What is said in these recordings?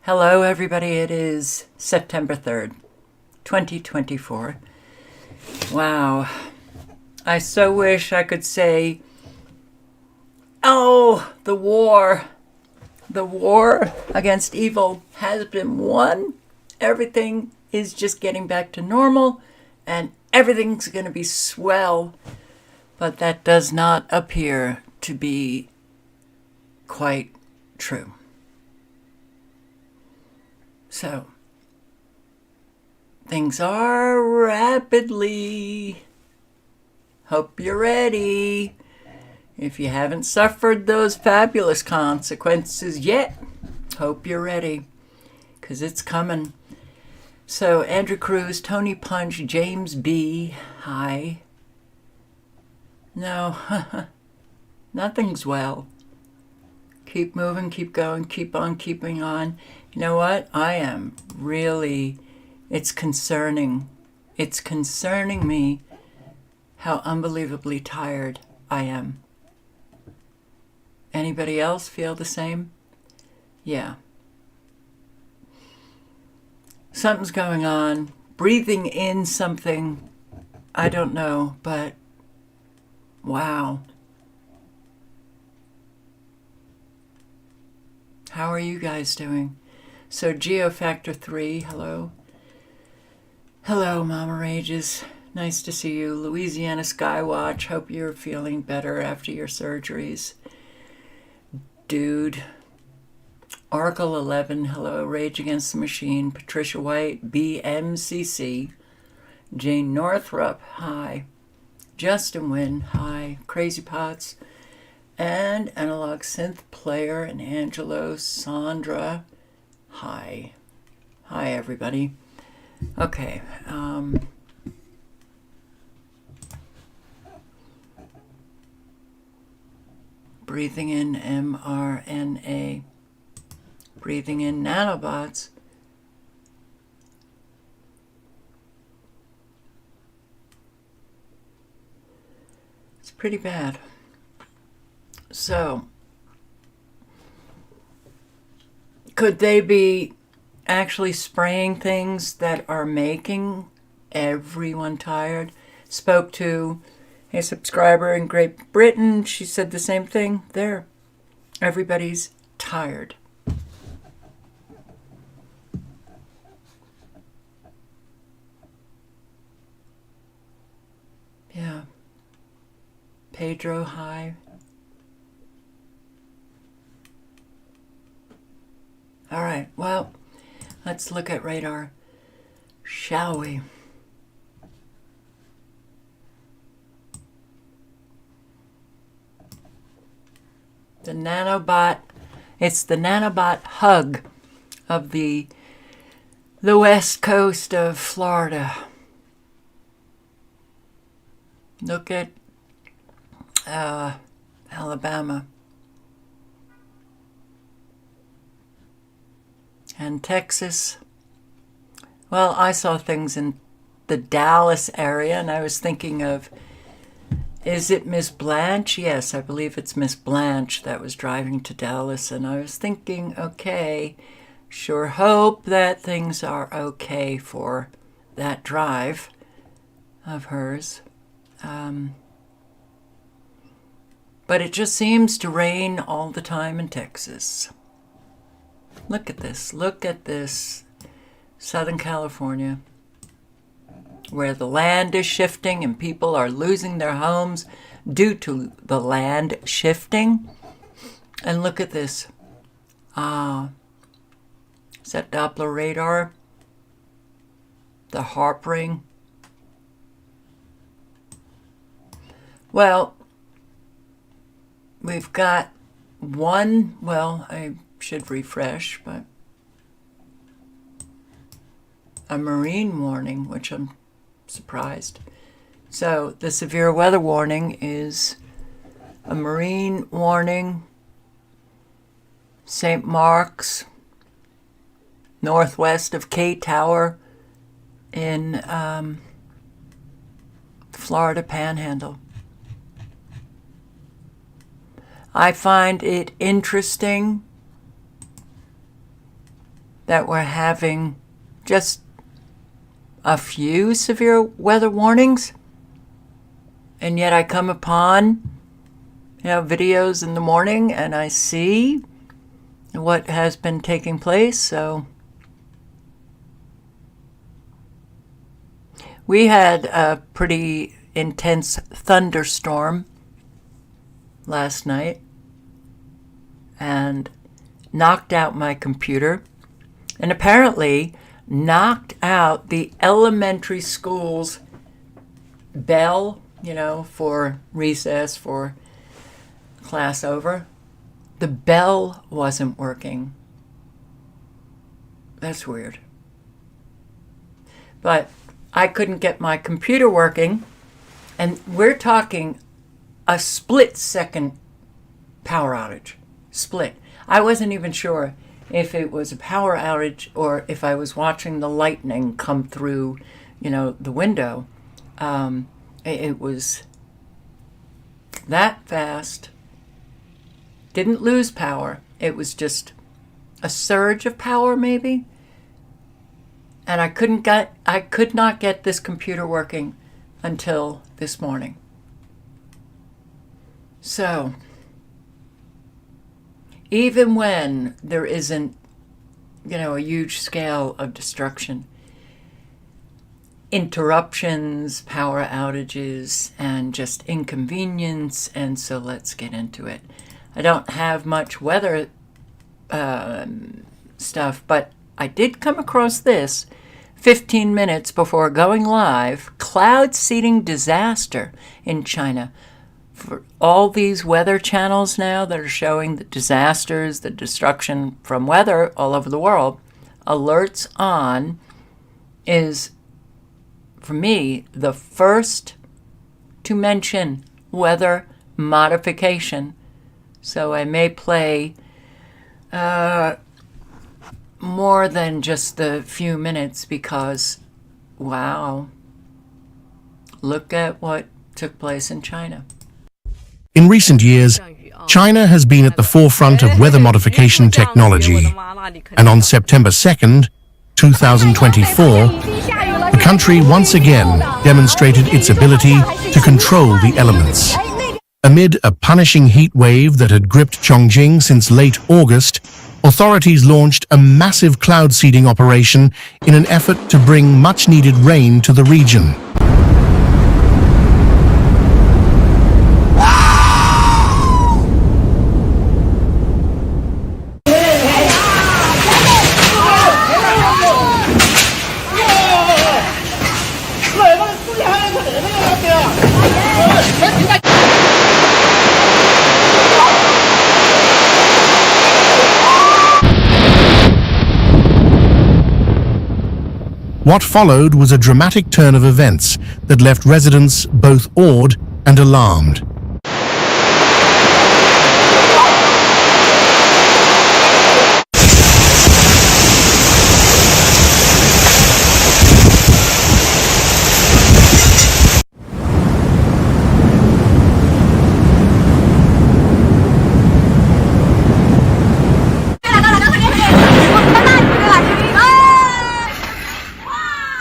Hello, everybody. It is September 3rd, 2024. Wow. I so wish I could say, oh, the war against evil has been won. Everything is just getting back to normal and everything's going to be swell. But that does not appear to be quite true. So, things are rapidly. Hope you're ready. If you haven't suffered those fabulous consequences yet, hope you're ready, because it's coming. So, Andrew Cruz, Tony Punch, James B. Hi. No, nothing's well. Keep moving, keep going, keep on keeping on. You know what? I am really, it's concerning. It's concerning me how unbelievably tired I am. Anybody else feel the same? Yeah. Something's going on. Breathing in something, I don't know, but wow. How are you guys doing? So Geofactor 3, hello. Hello, Mama Rages. Nice to see you. Louisiana Skywatch, hope you're feeling better after your surgeries. Dude. Oracle 11, hello. Rage Against the Machine. Patricia White, BMCC. Jane Northrup, hi. Justin Wynn, hi. Crazy Pots. And Analog Synth Player and Angelo Sandra. Hi. Hi, everybody. Okay. Breathing in mRNA. Breathing in nanobots. It's pretty bad. So, could they be actually spraying things that are making everyone tired? Spoke to a subscriber in Great Britain. She said the same thing there. Everybody's tired. Yeah. Pedro, hi. All right, well, let's look at radar, shall we? The nanobot, it's the nanobot hug of the west coast of Florida. Look at Alabama. And Texas. Well, I saw things in the Dallas area, and I was thinking of, is it Miss Blanche? Yes, I believe it's Miss Blanche that was driving to Dallas, and I was thinking, okay, sure hope that things are okay for that drive of hers. But it just seems to rain all the time in Texas. Look at this. Look at this. Southern California, where the land is shifting and people are losing their homes due to the land shifting. And look at this. Is that Doppler radar? The HAARP ring? Well, we've got one, well, I should refresh, but a marine warning, which I'm surprised. So the severe weather warning is a marine warning, St. Mark's, northwest of K Tower in Florida Panhandle. I find it interesting that we're having just a few severe weather warnings. And yet I come upon, videos in the morning and I see what has been taking place. So we had a pretty intense thunderstorm last night and knocked out my computer, and apparently knocked out the elementary school's bell, for recess, for class over. The bell wasn't working. That's weird. But I couldn't get my computer working, and we're talking a split-second power outage. Split. I wasn't even sure if it was a power outage or if I was watching the lightning come through, the window. It was that fast. Didn't lose power. It was just a surge of power, maybe. And I could not get this computer working until this morning. So, even when there isn't, a huge scale of destruction, interruptions, power outages, and just inconvenience, and so let's get into it. I don't have much weather stuff, but I did come across this 15 minutes before going live. Cloud seeding disaster in China. For all these weather channels now that are showing the disasters, the destruction from weather all over the world, alerts on is, for me, the first to mention weather modification. So I may play more than just the few minutes because, wow, look at what took place in China. In recent years, China has been at the forefront of weather modification technology, and on September 2nd, 2024, the country once again demonstrated its ability to control the elements. Amid a punishing heat wave that had gripped Chongqing since late August, authorities launched a massive cloud seeding operation in an effort to bring much-needed rain to the region. What followed was a dramatic turn of events that left residents both awed and alarmed.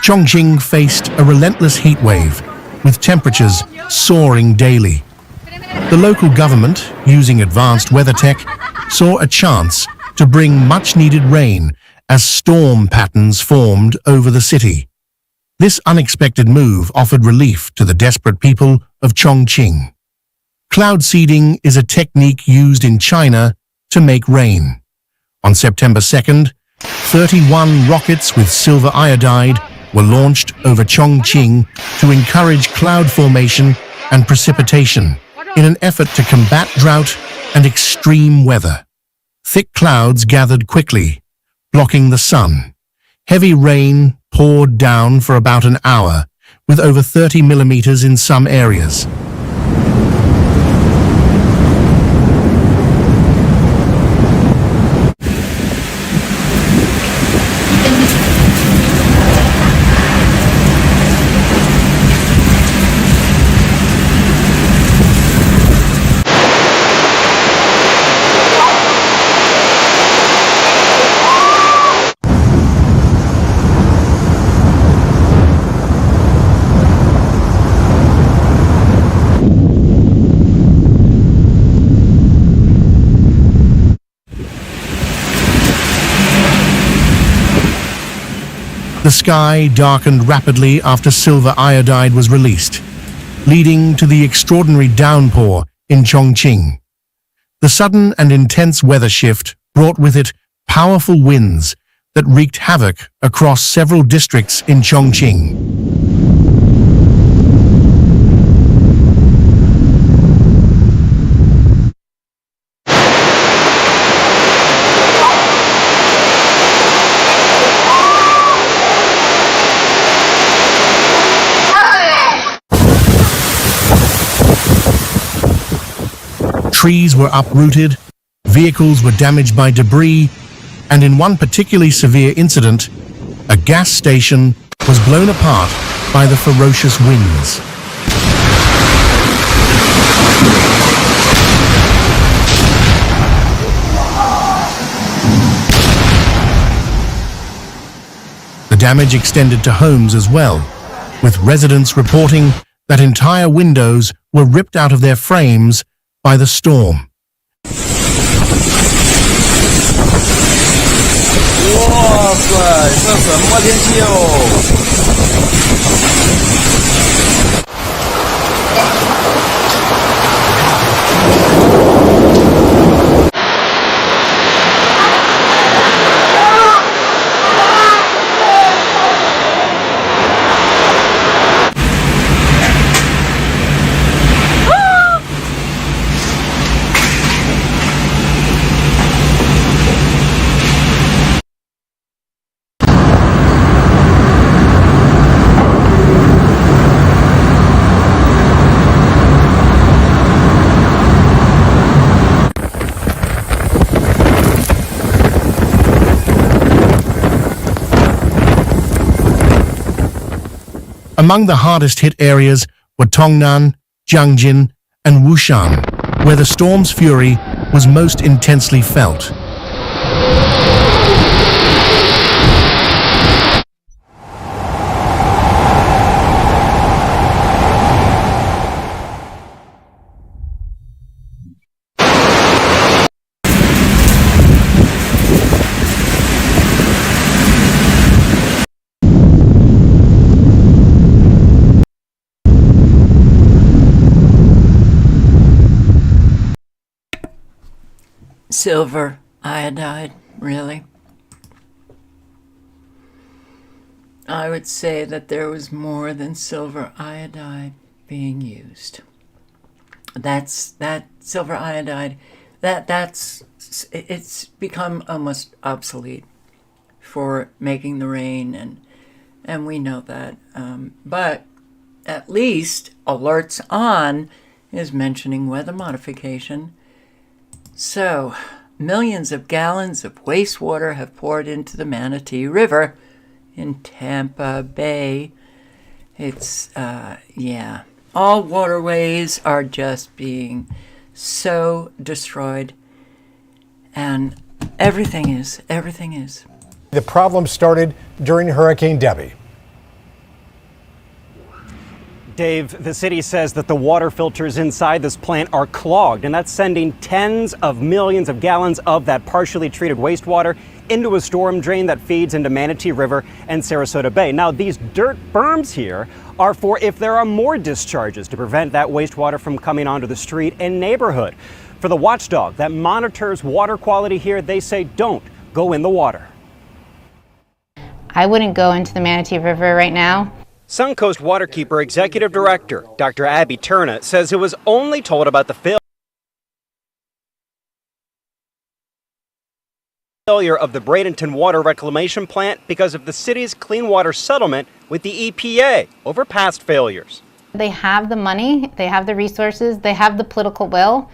Chongqing faced a relentless heat wave, with temperatures soaring daily. The local government, using advanced weather tech, saw a chance to bring much-needed rain as storm patterns formed over the city. This unexpected move offered relief to the desperate people of Chongqing. Cloud seeding is a technique used in China to make rain. On September 2nd, 31 rockets with silver iodide were launched over Chongqing to encourage cloud formation and precipitation in an effort to combat drought and extreme weather. Thick clouds gathered quickly, blocking the sun. Heavy rain poured down for about an hour, with over 30 millimeters in some areas. The sky darkened rapidly after silver iodide was released, leading to the extraordinary downpour in Chongqing. The sudden and intense weather shift brought with it powerful winds that wreaked havoc across several districts in Chongqing. Trees were uprooted, vehicles were damaged by debris, and in one particularly severe incident, a gas station was blown apart by the ferocious winds. The damage extended to homes as well, with residents reporting that entire windows were ripped out of their frames by the storm. Among the hardest hit areas were Tongnan, Jiangjin, and Wushan, where the storm's fury was most intensely felt. Silver iodide, really? I would say that there was more than silver iodide being used. That silver iodide, it's become almost obsolete for making the rain, and we know that. But at least Alerts On is mentioning weather modification. So, millions of gallons of wastewater have poured into the Manatee River in Tampa Bay. It's, all waterways are just being so destroyed. And everything is. The problem started during Hurricane Debbie. Dave, the city says that the water filters inside this plant are clogged, and that's sending tens of millions of gallons of that partially treated wastewater into a storm drain that feeds into Manatee River and Sarasota Bay. Now, these dirt berms here are for if there are more discharges to prevent that wastewater from coming onto the street and neighborhood. For the watchdog that monitors water quality here, they say don't go in the water. I wouldn't go into the Manatee River right now. Suncoast Waterkeeper Executive Director Dr. Abby Turner says it was only told about the failure of the Bradenton Water Reclamation Plant because of the city's clean water settlement with the EPA over past failures. They have the money, they have the resources, they have the political will.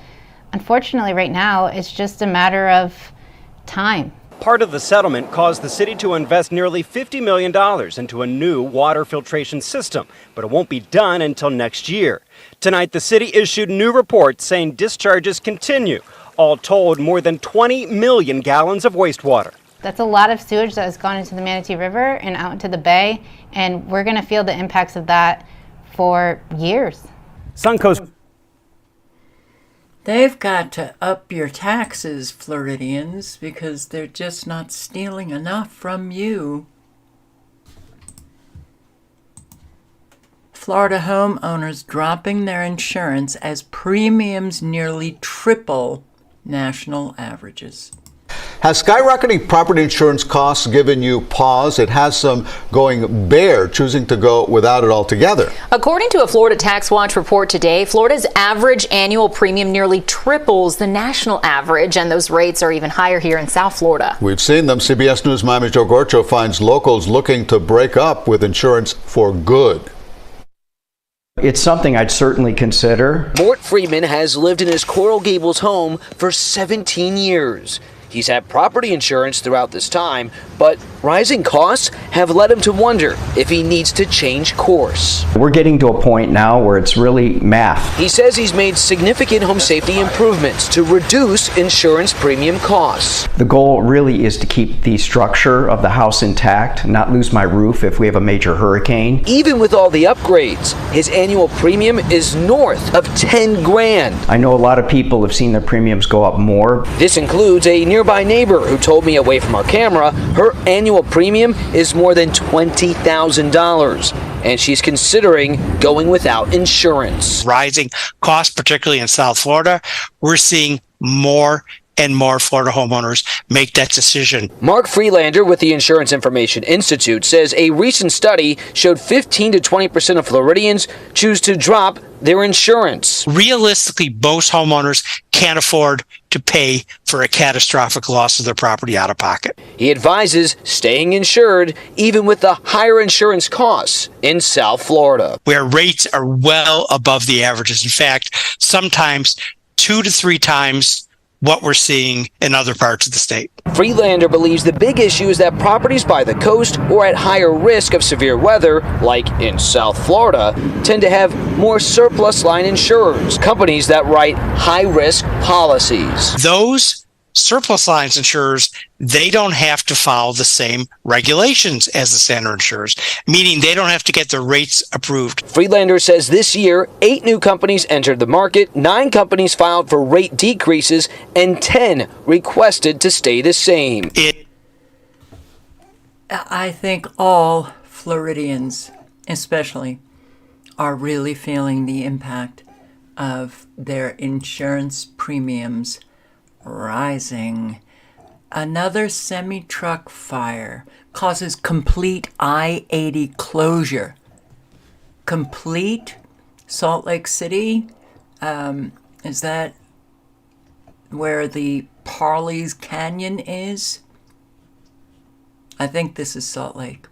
Unfortunately, right now, it's just a matter of time. Part of the settlement caused the city to invest nearly $50 million into a new water filtration system, but it won't be done until next year. Tonight, the city issued new reports saying discharges continue. All told, more than 20 million gallons of wastewater. That's a lot of sewage that has gone into the Manatee River and out into the bay, and we're going to feel the impacts of that for years. Suncoast. They've got to up your taxes, Floridians, because they're just not stealing enough from you. Florida homeowners dropping their insurance as premiums nearly triple national averages. Has skyrocketing property insurance costs given you pause? It has some going bare, choosing to go without it altogether. According to a Florida Tax Watch report today, Florida's average annual premium nearly triples the national average, and those rates are even higher here in South Florida. We've seen them. CBS News' Miami's Joe Gorcho finds locals looking to break up with insurance for good. It's something I'd certainly consider. Mort Freeman has lived in his Coral Gables home for 17 years. He's had property insurance throughout this time, but rising costs have led him to wonder if he needs to change course. We're getting to a point now where it's really math. He says he's made significant home safety improvements to reduce insurance premium costs. The goal really is to keep the structure of the house intact, not lose my roof if we have a major hurricane. Even with all the upgrades, his annual premium is north of 10 grand. I know a lot of people have seen their premiums go up more. This includes a nearby neighbor who told me away from our camera her annual premium is more than $20,000, and she's considering going without insurance. Rising costs, particularly in South Florida, we're seeing more and more Florida homeowners make that decision. Mark Freelander with the Insurance Information Institute says a recent study showed 15 to 20% of Floridians choose to drop their insurance. Realistically, most homeowners can't afford to pay for a catastrophic loss of their property out of pocket. He advises staying insured even with the higher insurance costs in South Florida, where rates are well above the averages. In fact, sometimes 2 to 3 times what we're seeing in other parts of the state. Freelander believes the big issue is that properties by the coast or at higher risk of severe weather, like in South Florida, tend to have more surplus line insurers, companies that write high-risk policies. Those surplus lines insurers, they don't have to follow the same regulations as the standard insurers, meaning they don't have to get their rates approved. Freelander says this year, 8 new companies entered the market, 9 companies filed for rate decreases, and 10 requested to stay the same. I think all Floridians, especially, are really feeling the impact of their insurance premiums rising. Another semi-truck fire causes complete I-80 closure. Complete Salt Lake City? Is that where the Parley's Canyon is? I think this is Salt Lake.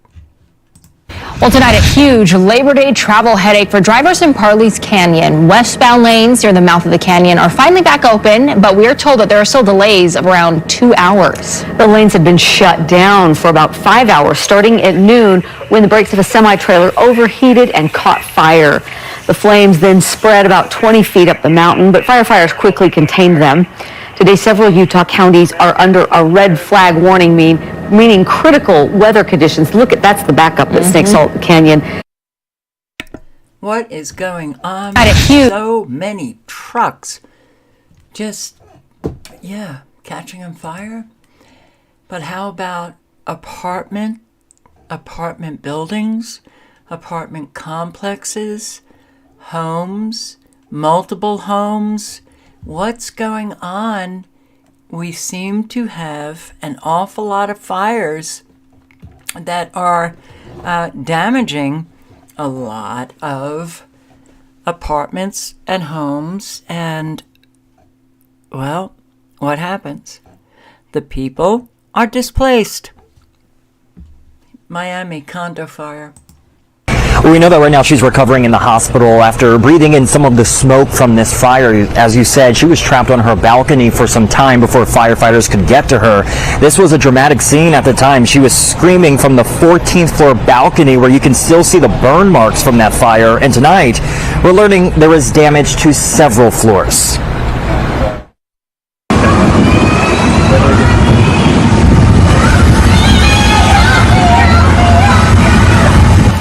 Well, tonight, a huge Labor Day travel headache for drivers in Parley's Canyon. Westbound lanes near the mouth of the canyon are finally back open, but we are told that there are still delays of around 2 hours. The lanes have been shut down for about 5 hours, starting at noon when the brakes of a semi-trailer overheated and caught fire. The flames then spread about 20 feet up the mountain, but firefighters quickly contained them. Today, several Utah counties are under a red flag warning, meaning critical weather conditions. Look at, that's the backup at Snake Salt Canyon. What is going on? So many trucks just, catching on fire. But how about apartment buildings, apartment complexes, homes, multiple homes? What's going on? We seem to have an awful lot of fires that are damaging a lot of apartments and homes. And, well, what happens? The people are displaced. Miami condo fire. We know that right now she's recovering in the hospital after breathing in some of the smoke from this fire. As you said, she was trapped on her balcony for some time before firefighters could get to her. This was a dramatic scene at the time. She was screaming from the 14th floor balcony where you can still see the burn marks from that fire. And tonight, we're learning there was damage to several floors.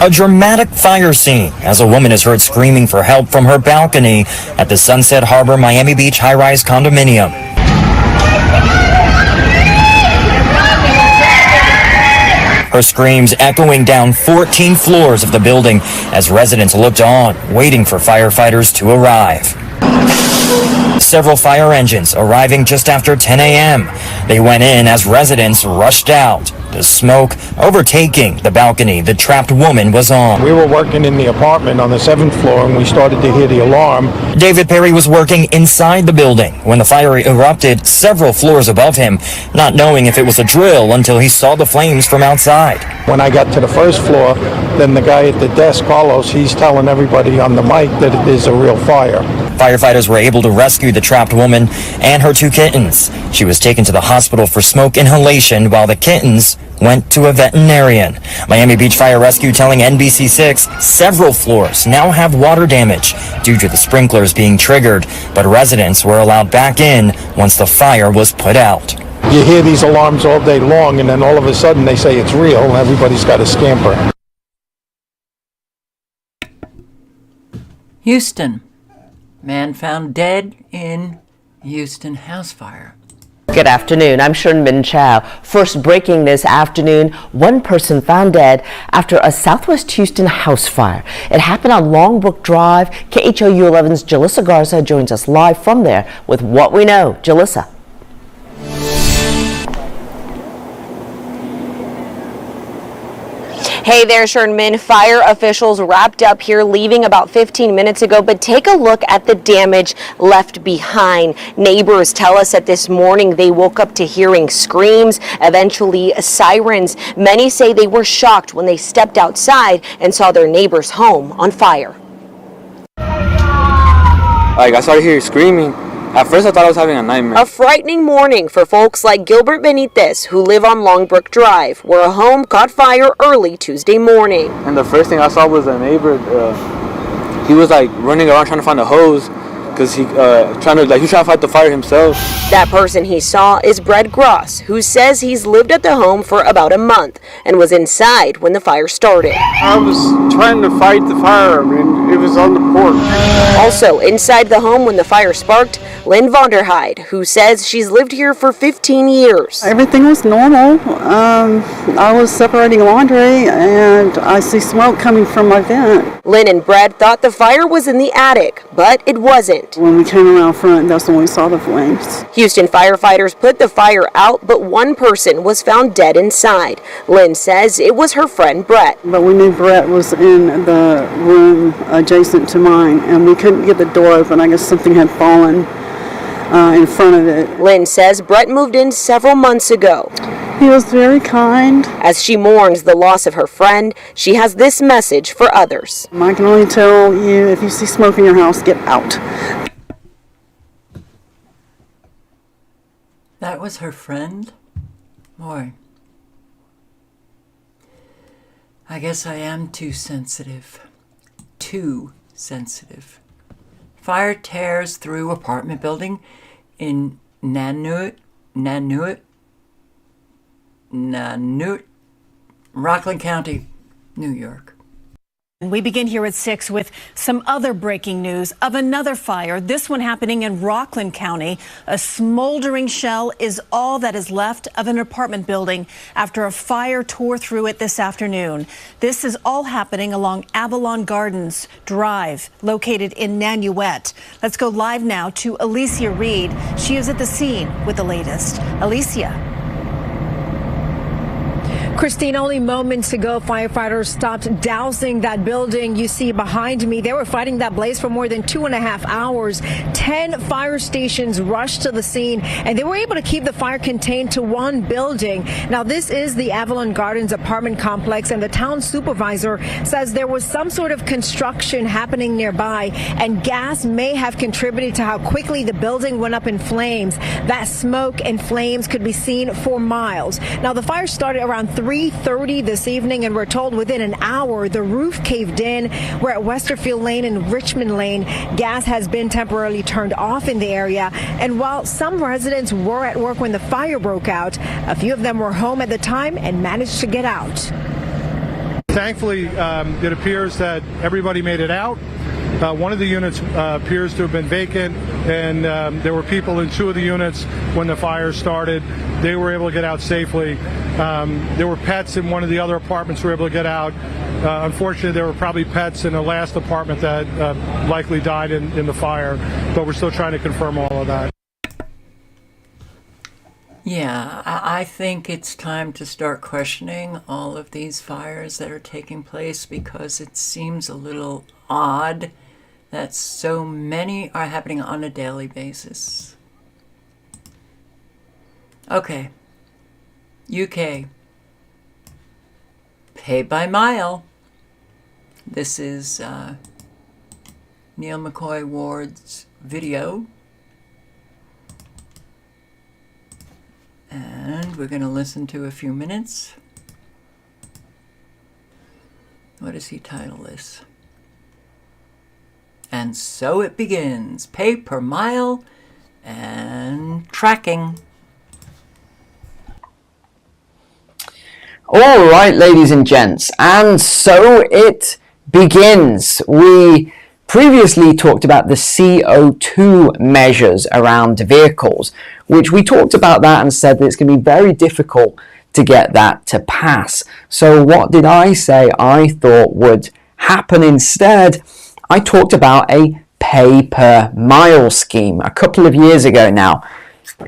A dramatic fire scene as a woman is heard screaming for help from her balcony at the Sunset Harbor Miami Beach high-rise condominium. her screams echoing down 14 floors of the building as residents looked on, waiting for firefighters to arrive. Several fire engines arriving just after 10 a.m. They went in as residents rushed out. The smoke overtaking the balcony the trapped woman was on. We were working in the apartment on the 7th floor and we started to hear the alarm. David Perry was working inside the building when the fire erupted several floors above him, not knowing if it was a drill until he saw the flames from outside. When I got to the 1st floor, then the guy at the desk, Carlos, he's telling everybody on the mic that it is a real fire. Firefighters were able to rescue the trapped woman and her 2 kittens. She was taken to the hospital for smoke inhalation while the kittens went to a veterinarian. Miami Beach Fire Rescue telling NBC6 several floors now have water damage due to the sprinklers being triggered, but residents were allowed back in once the fire was put out. You hear these alarms all day long and then all of a sudden they say it's real and everybody's got to scamper. Houston. Man found dead in Houston house fire. Good afternoon. I'm Shernmin Chow. First breaking this afternoon, one person found dead after a Southwest Houston house fire. It happened on Longbrook Drive. KHOU 11's Jalissa Garza joins us live from there with what we know. Jalissa. Hey there, Shernmin. Fire officials wrapped up here, leaving about 15 minutes ago, but take a look at the damage left behind. Neighbors tell us that this morning they woke up to hearing screams, eventually sirens. Many say they were shocked when they stepped outside and saw their neighbor's home on fire. I started hearing screaming. At first I thought I was having a nightmare. A frightening morning for folks like Gilbert Benitez, who live on Longbrook Drive, where a home caught fire early Tuesday morning. And the first thing I saw was a neighbor. He was like running around trying to find a hose because he trying to fight the fire himself. That person he saw is Brett Gross, who says he's lived at the home for about a month and was inside when the fire started. I was trying to fight the fire. It was on the porch. Also inside the home when the fire sparked, Lynn Vonderheide, who says she's lived here for 15 years. Everything was normal. I was separating laundry and I see smoke coming from my vent. Lynn and Brett thought the fire was in the attic, but it wasn't. When we came around front, that's when we saw the flames. Houston firefighters put the fire out, but one person was found dead inside. Lynn says it was her friend Brett. But we knew Brett was in the room adjacent to mine, and we couldn't get the door open. I guess something had fallen in front of it. Lynn says Brett moved in several months ago. He was very kind. As she mourns the loss of her friend, she has this message for others. I can only tell you, if you see smoke in your house, get out. That was her friend? Boy. I guess I am too sensitive. Too sensitive. Fire tears through apartment building in Nanuet, Rockland County, New York. We begin here at 6 with some other breaking news of another fire, this one happening in Rockland County. A smoldering shell is all that is left of an apartment building after a fire tore through it this afternoon. This is all happening along Avalon Gardens Drive, located in Nanuet. Let's go live now to Alicia Reed. She is at the scene with the latest. Alicia. Christine, only moments ago, firefighters stopped dousing that building you see behind me. They were fighting that blaze for more than 2.5 hours. 10 fire stations rushed to the scene, and they were able to keep the fire contained to one building. Now, this is the Avalon Gardens apartment complex, and the town supervisor says there was some sort of construction happening nearby, and gas may have contributed to how quickly the building went up in flames. That smoke and flames could be seen for miles. Now, the fire started around 3:30 this evening, and we're told within an hour the roof caved in. We're at Westerfield Lane and Richmond Lane. Gas has been temporarily turned off in the area, and while some residents were at work when the fire broke out, a few of them were home at the time and managed to get out. Thankfully, it appears that everybody made it out. One of the units appears to have been vacant, and there were people in 2 of the units when the fire started. They were able to get out safely. There were pets in one of the other apartments who were able to get out. Unfortunately, there were probably pets in the last apartment that likely died in the fire, but we're still trying to confirm all of that. Yeah, I think it's time to start questioning all of these fires that are taking place, because it seems a little odd that so many are happening on a daily basis. Okay, UK. Pay by mile. This is Neil McCoy Ward's video. And we're going to listen to a few minutes. What does he title this? And so it begins. Pay per mile and tracking. All right, ladies and gents, and so it begins. We previously talked about the CO2 measures around vehicles, which we talked about that and said that it's going to be very difficult to get that to pass. So what did I say I thought would happen instead? I talked about a pay per mile scheme a couple of years ago now.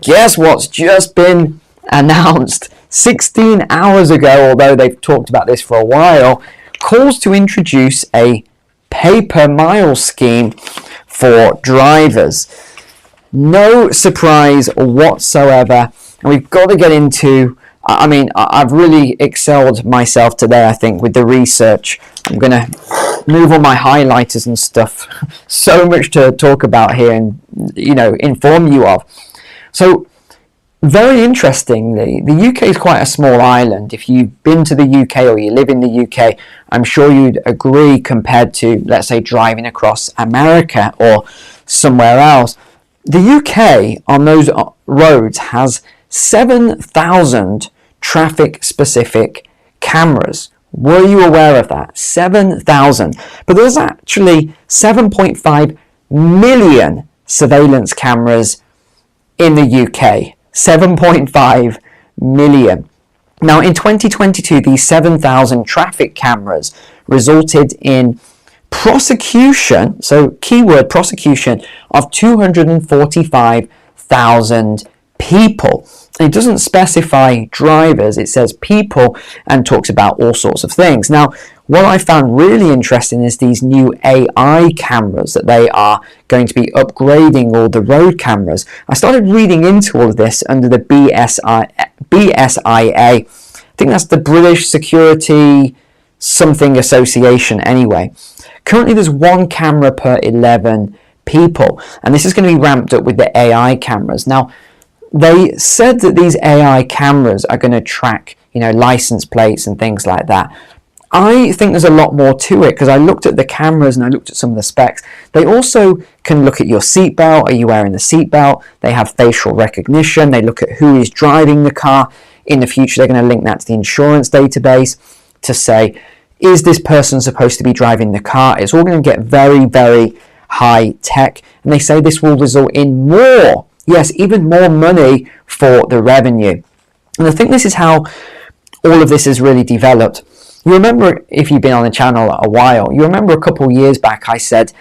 Guess what's just been announced 16 hours ago, although they've talked about this for a while, calls to introduce a pay per mile scheme for drivers. No surprise whatsoever, and we've got to get into, I mean, I've really excelled myself today, I think, with the research. I'm going to move on my highlighters and stuff. So much to talk about here and, you know, inform you of. So, very interestingly, the UK is quite a small island. If you've been to the UK or you live in the UK, I'm sure you'd agree, compared to, let's say, driving across America or somewhere else. The UK on those roads has 7,000 traffic-specific cameras. Were you aware of that? 7,000. But there's actually 7.5 million surveillance cameras in the UK. 7.5 million. Now, in 2022, these 7,000 traffic cameras resulted in prosecution, so keyword prosecution, of 245,000 people. It doesn't specify drivers, it says people, and talks about all sorts of things. Now, what I found really interesting is these new AI cameras that they are going to be upgrading all the road cameras. I started reading into all of this under the BSIA. I think that's the British Security something association anyway. Currently there's 1 camera per 11 people, and this is going to be ramped up with the AI cameras. Now, they said that these AI cameras are going to track, you know, license plates and things like that. I think there's a lot more to it, because I looked at the cameras and I looked at some of the specs. They also can look at your seatbelt. Are you wearing the seatbelt? They have facial recognition. They look at who is driving the car. In the future, they're going to link that to the insurance database to say, is this person supposed to be driving the car? It's all going to get very, very high tech. And they say this will result in more, yes, even more money for the revenue. And I think this is how all of this is really developed. You remember, if you've been on the channel a while, you remember a couple of years back I said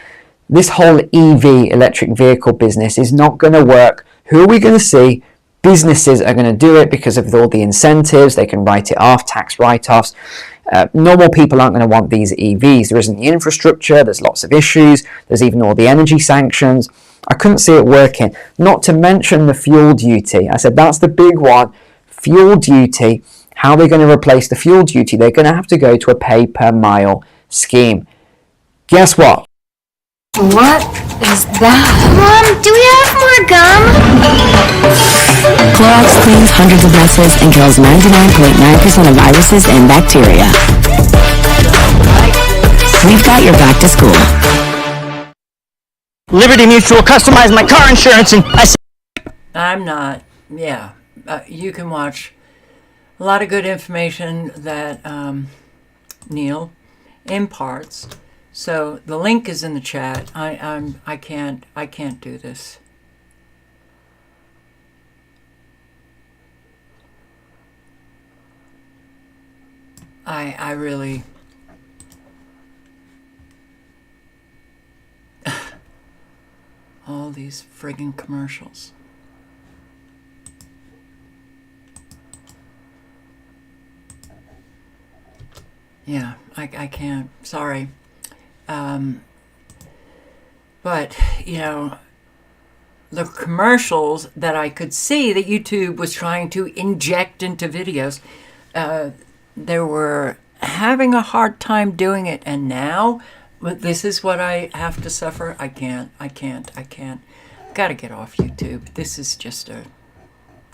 this whole EV, electric vehicle business, is not going to work. Who are we going to see? Businesses are going to do it because of all the incentives. They can write it off, tax write-offs. Normal people aren't going to want these EVs. There isn't the infrastructure. There's lots of issues. There's even all the energy sanctions. I couldn't see it working. Not to mention the fuel duty. I said that's the big one. Fuel duty. How are they going to replace the fuel duty? They're going to have to go to a pay per mile scheme. Guess what? What is that? Mom, do we have more gum? Clorox cleans hundreds of messes and kills 99.9% of viruses and bacteria. We've got your back to school. Liberty Mutual customized my car insurance and I'm not, yeah. You can watch a lot of good information that Neil imparts. So the link is in the chat. I can't do this. I really all these friggin' commercials. Yeah, I can't. Sorry. But, you know, the commercials that I could see that YouTube was trying to inject into videos, they were having a hard time doing it. And now, this is what I have to suffer. I can't. Gotta get off YouTube. This is just a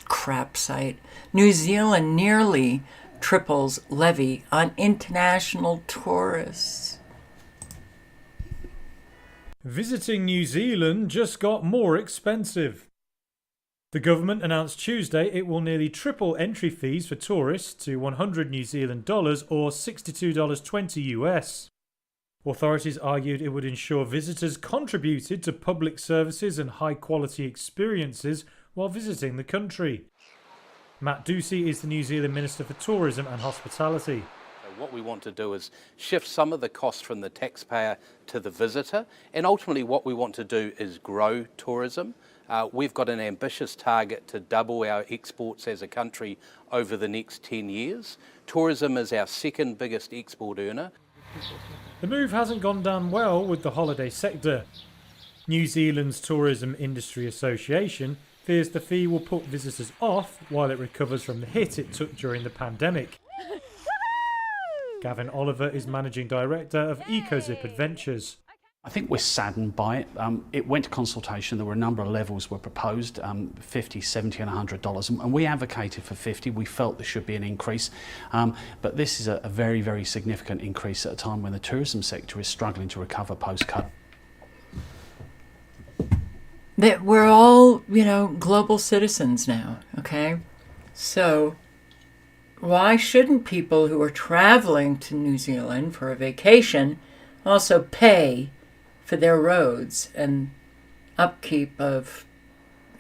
crap site. New Zealand nearly triples levy on international tourists. Visiting New Zealand just got more expensive. The government announced Tuesday it will nearly triple entry fees for tourists to 100 New Zealand dollars or $62.20 US. Authorities argued it would ensure visitors contributed to public services and high-quality experiences while visiting the country. Matt Ducey is the New Zealand Minister for Tourism and Hospitality. What we want to do is shift some of the costs from the taxpayer to the visitor, and ultimately what we want to do is grow tourism. We've got an ambitious target to double our exports as a country over the next 10 years. Tourism is our second biggest export earner. The move hasn't gone down well with the holiday sector. New Zealand's Tourism Industry Association fears the fee will put visitors off while it recovers from the hit it took during the pandemic. Gavin Oliver is Managing Director of EcoZip Adventures. I think we're saddened by it. It went to consultation. There were a number of levels were proposed, $50, $70 and $100, and we advocated for 50. We felt there should be an increase, but this is a very, very significant increase at a time when the tourism sector is struggling to recover post-COVID. That we're all, you know, global citizens now, okay? So why shouldn't people who are traveling to New Zealand for a vacation also pay for their roads and upkeep of,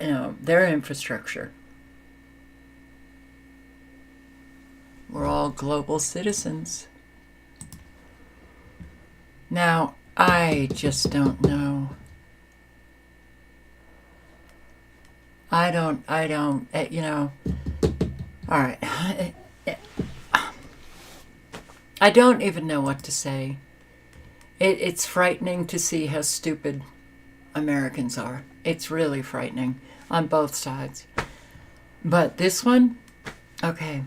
you know, their infrastructure? We're all global citizens. Now, I just don't know. I don't, you know, all right. I don't even know what to say. It's frightening to see how stupid Americans are. It's really frightening on both sides. But this one, okay.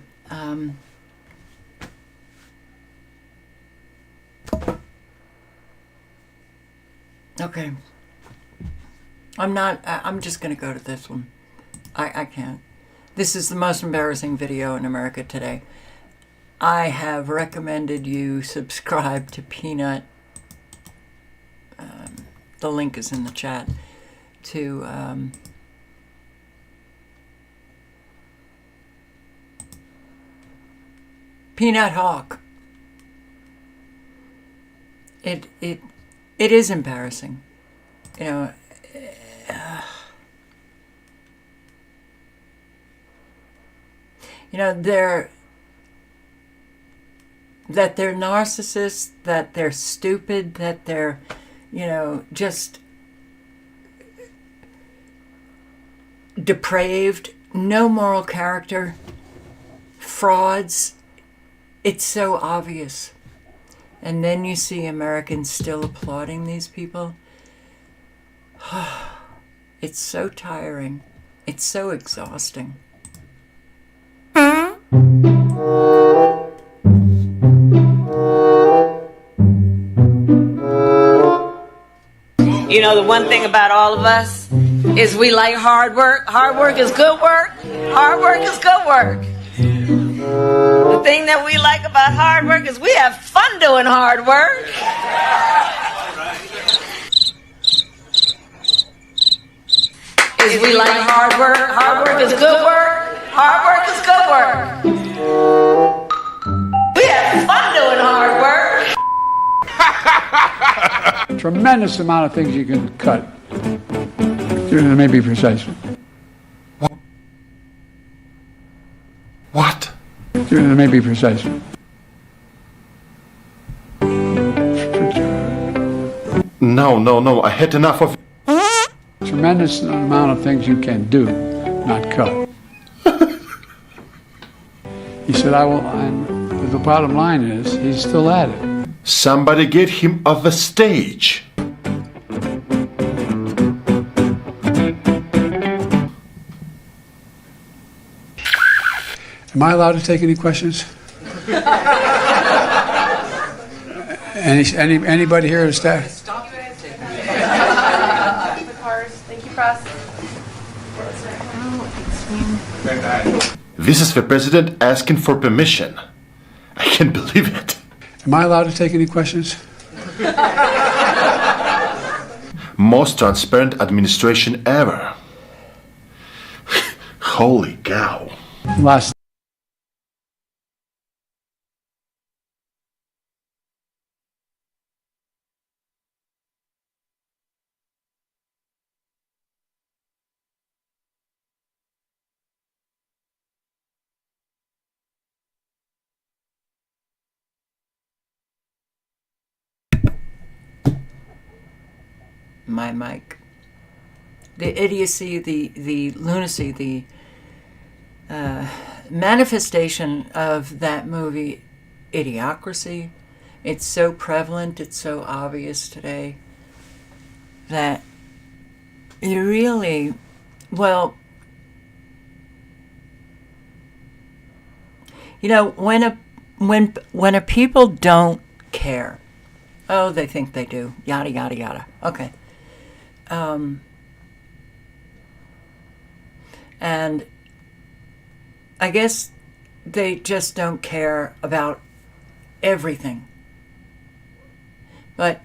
Okay. I'm just going to go to this one. I can't. This is the most embarrassing video in America today. I have recommended you subscribe to Peanut. The link is in the chat. To Peanut Hawk. It is embarrassing. You know, they're narcissists, that they're stupid, that they're, just depraved, no moral character, frauds. It's so obvious. And then you see Americans still applauding these people. It's so tiring. It's so exhausting. You know, the one thing about all of us is we like hard work. Hard work is good work. Hard work is good work. The thing that we like about hard work is we have fun doing hard work. Is we like hard work. Hard work is good work. Hard work is good work. We have fun doing hard work. Tremendous amount of things you can cut. Let me be precise. What? Let me be precise. No, I had enough of... Tremendous amount of things you can do, not cut. He said, I will, and the bottom line is, he's still at it. Somebody get him off the stage. Am I allowed to take any questions? Anybody here is staff? Stop you and the cars. Thank you, press. This is the president asking for permission. I can't believe it. Am I allowed to take any questions? Most transparent administration ever. Holy cow. Last. My mic. The idiocy, the lunacy, the manifestation of that movie, Idiocracy. It's so prevalent, it's so obvious today that you really, well, you know, when a people don't care, oh, they think they do, yada yada yada. Okay. And I guess they just don't care about everything. But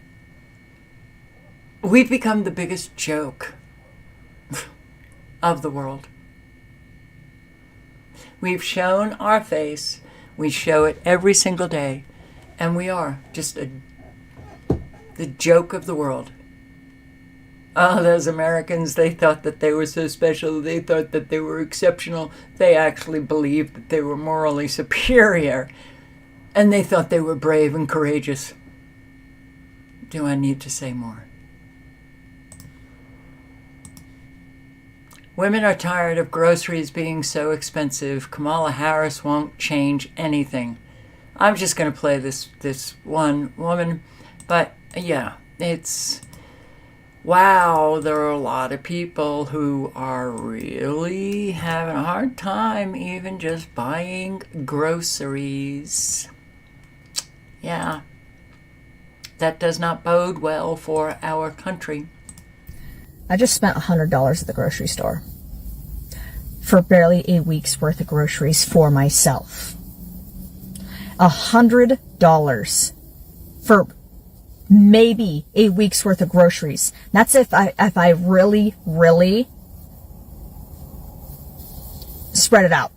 we've become the biggest joke of the world. We've shown our face, we show it every single day, and we are just the joke of the world. Oh, those Americans, they thought that they were so special. They thought that they were exceptional. They actually believed that they were morally superior. And they thought they were brave and courageous. Do I need to say more? Women are tired of groceries being so expensive. Kamala Harris won't change anything. I'm just going to play this one woman. But, yeah, it's... Wow, there are a lot of people who are really having a hard time even just buying groceries. Yeah, that does not bode well for our country. I just spent $100 at the grocery store for barely a week's worth of groceries for myself. $100 for maybe a week's worth of groceries. That's if I really, really spread it out.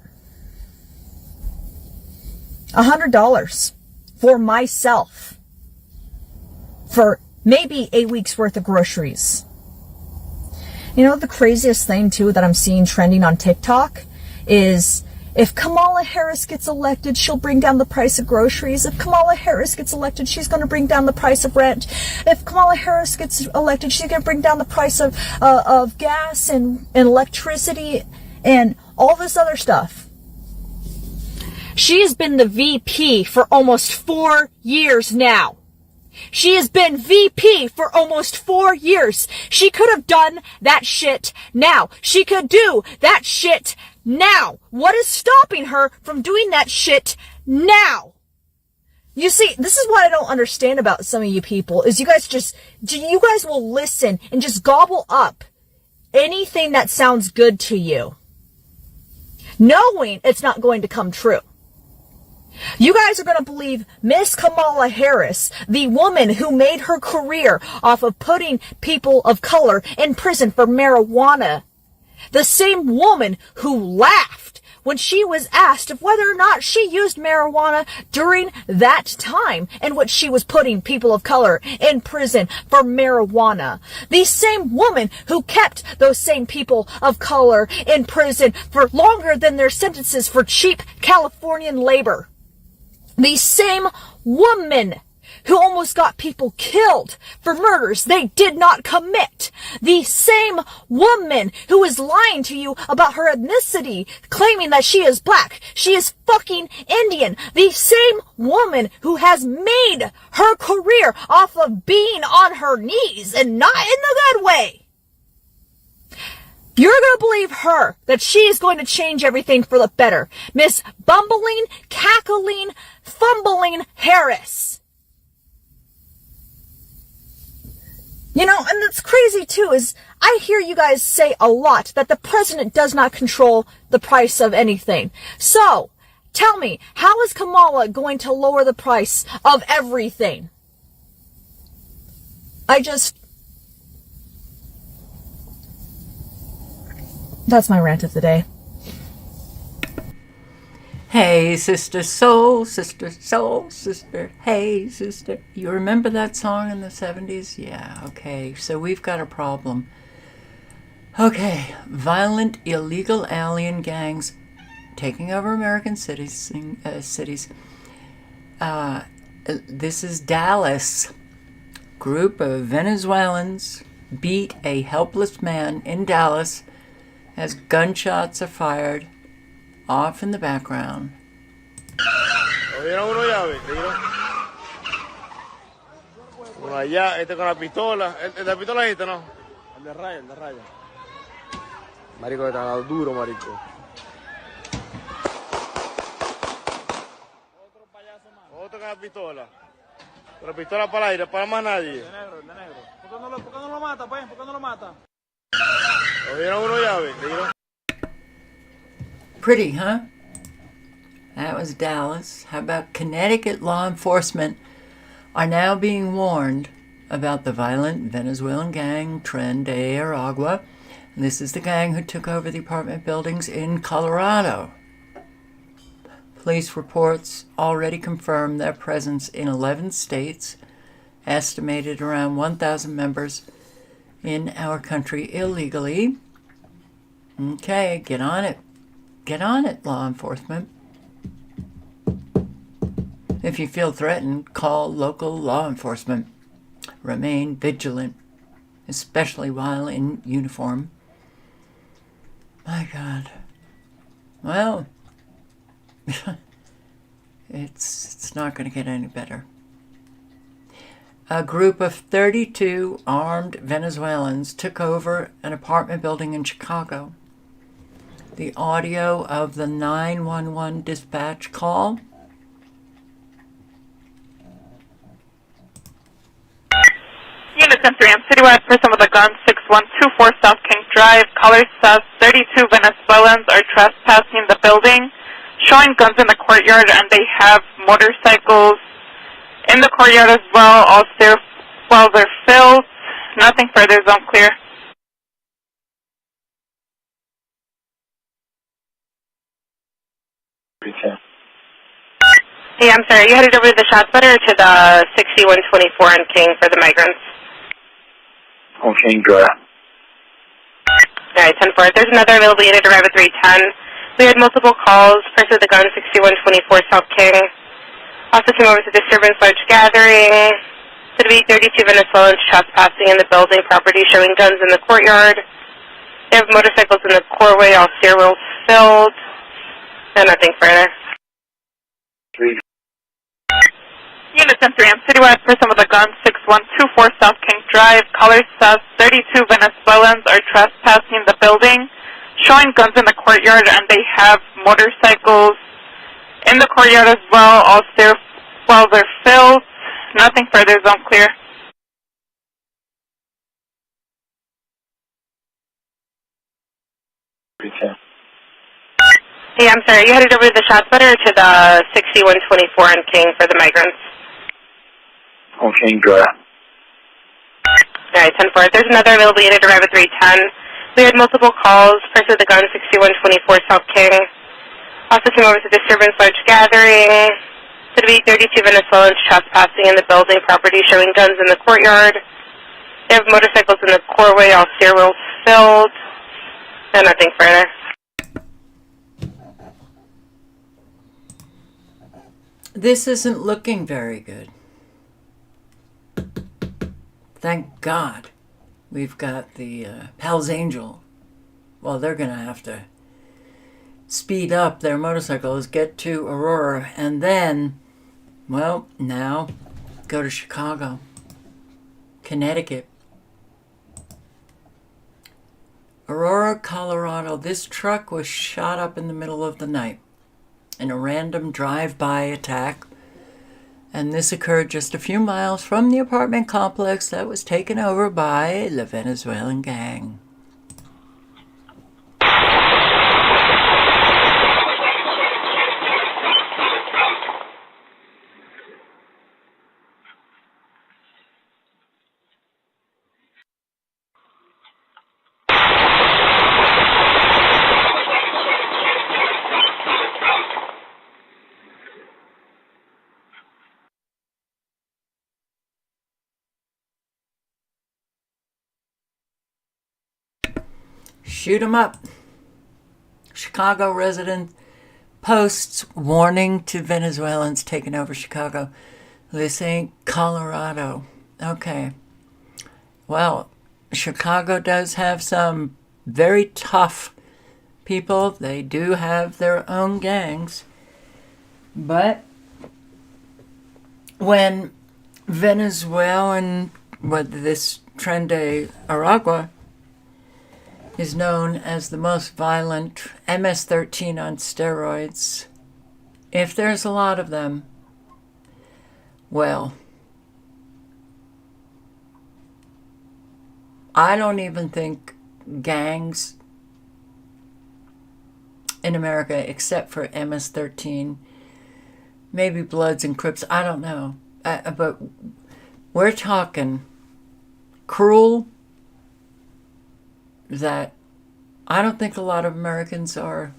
$100 for myself for maybe a week's worth of groceries. You know, the craziest thing too that I'm seeing trending on TikTok is, if Kamala Harris gets elected, she'll bring down the price of groceries. If Kamala Harris gets elected, she's going to bring down the price of rent. If Kamala Harris gets elected, she's going to bring down the price of gas and electricity and all this other stuff. She has been the VP for almost 4 years now. She has been VP for almost 4 years. She could have done that shit now. She could do that shit now. What is stopping her from doing that shit now? You see, this is what I don't understand about some of you people, is you guys will listen and just gobble up anything that sounds good to you, knowing it's not going to come true. You guys are going to believe Miss Kamala Harris, the woman who made her career off of putting people of color in prison for marijuana. The same woman who laughed when she was asked of whether or not she used marijuana during that time in which she was putting people of color in prison for marijuana. The same woman who kept those same people of color in prison for longer than their sentences for cheap Californian labor. The same woman who almost got people killed for murders they did not commit. The same woman who is lying to you about her ethnicity, claiming that she is black. She is fucking Indian. The same woman who has made her career off of being on her knees, and not in the good way. You're going to believe her that she is going to change everything for the better. Miss Bumbling, Cackling, Fumbling Harris. You know, and it's crazy too, is I hear you guys say a lot that the president does not control the price of anything. So, tell me, how is Kamala going to lower the price of everything? That's my rant of the day. Hey, sister soul, sister soul, sister, hey, sister. You remember that song in the 70s? Yeah, okay. So we've got a problem. Okay, violent, illegal alien gangs taking over American cities. This is Dallas. Group of Venezuelans beat a helpless man in Dallas as gunshots are fired off in the background. Uno allá, este con la pistola. El de la pistola este, ¿no? El de raya, el de raya. Marico, está dado duro, marico. Otro con la pistola. Con la pistola para el aire, para más nadie. El de negro, el de negro. ¿Por qué no lo mata, pues? ¿Por qué no lo mata? ¿Lo dieron uno llave? Pretty, huh? That was Dallas. How about Connecticut law enforcement are now being warned about the violent Venezuelan gang Tren de Aragua. This is the gang who took over the apartment buildings in Colorado. Police reports already confirm their presence in 11 states, estimated around 1,000 members in our country illegally. Okay, get on it. Get on it, law enforcement. If you feel threatened, call local law enforcement. Remain vigilant, especially while in uniform. My God. Well, it's not going to get any better. A group of 32 armed Venezuelans took over an apartment building in Chicago. The audio of the 911 dispatch call. Unit 10-3, I'm citywide person with a gun, 6124 South King Drive. Caller says 32 Venezuelans are trespassing the building, showing guns in the courtyard, and they have motorcycles in the courtyard as well. Also, while they're filled, nothing further is unclear. Hey, I'm sorry, are you headed over to the ShotSpotter or to the 6124 on King for the migrants? On King Drive. Alright, 10-4. There's another available unit, arrive at 310. We had multiple calls. Person with the gun, 6124 South King. Also came over to disturbance, large gathering. Said to be 32 Venezuelans trespassing in the building property, showing guns in the courtyard. They have motorcycles in the courtway, all stairwells filled. And nothing further. Unit 10-3, I'm citywide person with a gun, 6124 South King Drive. Caller says 32 Venezuelans are trespassing the building, showing guns in the courtyard, and they have motorcycles in the courtyard as well. All while they're filled, nothing further is unclear. Hey, I'm sorry, are you headed over to the ShotSpotter or to the 6124 on King for the migrants? On King Drive. Alright, 10-4. There's another available unit, arrive at 310. We had multiple calls. Person with the gun, 6124 South King. Also came over to disturbance large gathering. To be 32 Venezuelans trespassing in the building property, showing guns in the courtyard. They have motorcycles in the coreway, all stairwells filled. And nothing further. This isn't looking very good. Thank God we've got the Pals Angel. Well, they're going to have to speed up their motorcycles, get to Aurora, and then, well, now go to Chicago, Connecticut. Aurora, Colorado. This truck was shot up in the middle of the night in a random drive-by attack. And this occurred just a few miles from the apartment complex that was taken over by the Venezuelan gang. Shoot 'em up. Chicago resident posts warning to Venezuelans taking over Chicago. This ain't Colorado. Okay. Well, Chicago does have some very tough people. They do have their own gangs. But when Venezuelan, this Tren de Aragua, is known as the most violent MS-13 on steroids. If there's a lot of them, well, I don't even think gangs in America, except for MS-13, maybe Bloods and Crips, I don't know. But we're talking cruel, that I don't think a lot of Americans can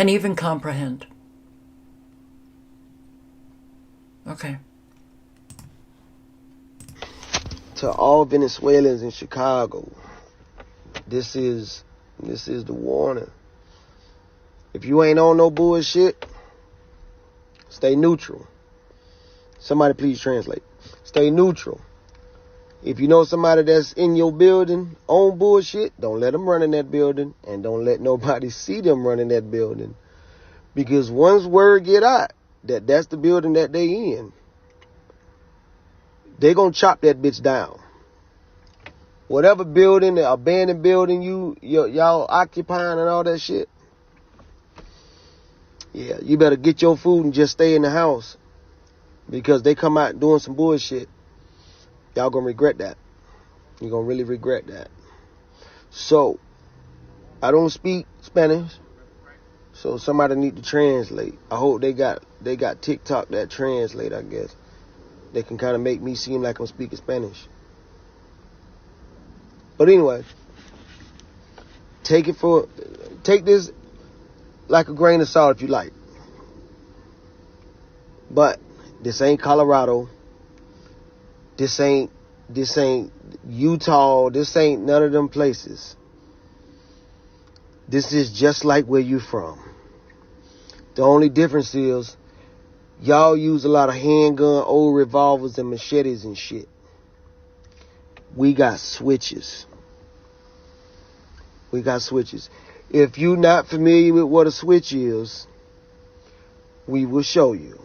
even comprehend. Okay. To all Venezuelans in Chicago, this is the warning. If you ain't on no bullshit, stay neutral. Somebody please translate. Stay neutral. If you know somebody that's in your building on bullshit, don't let them run in that building, and don't let nobody see them run in that building. Because once word get out that that's the building that they in, they gonna chop that bitch down. Whatever building, the abandoned building y'all occupying and all that shit, yeah, you better get your food and just stay in the house. Because they come out doing some bullshit. Y'all gonna regret that. You're gonna really regret that. So, I don't speak Spanish, so somebody need to translate. I hope they got TikTok that translate, I guess. They can kind of make me seem like I'm speaking Spanish. But anyway, take this like a grain of salt if you like. But this ain't Colorado. This ain't Utah. This ain't none of them places. This is just like where you from. The only difference is y'all use a lot of handgun, old revolvers, and machetes and shit. We got switches. We got switches. If you're not familiar with what a switch is, we will show you.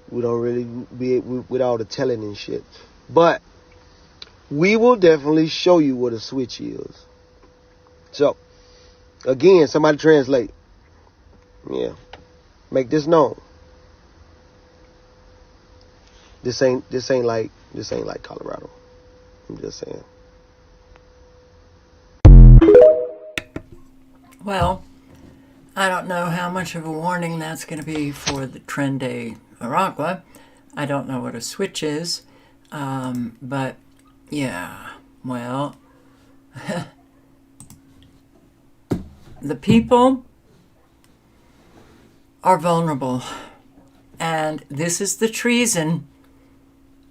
We don't really be with all the telling and shit. But we will definitely show you what a switch is. So, again, somebody translate. Yeah. Make this known. This ain't like Colorado. I'm just saying. Well, I don't know how much of a warning that's going to be for the Tren de Aragua. I don't know what a switch is. But, yeah, well, The people are vulnerable. And this is the treason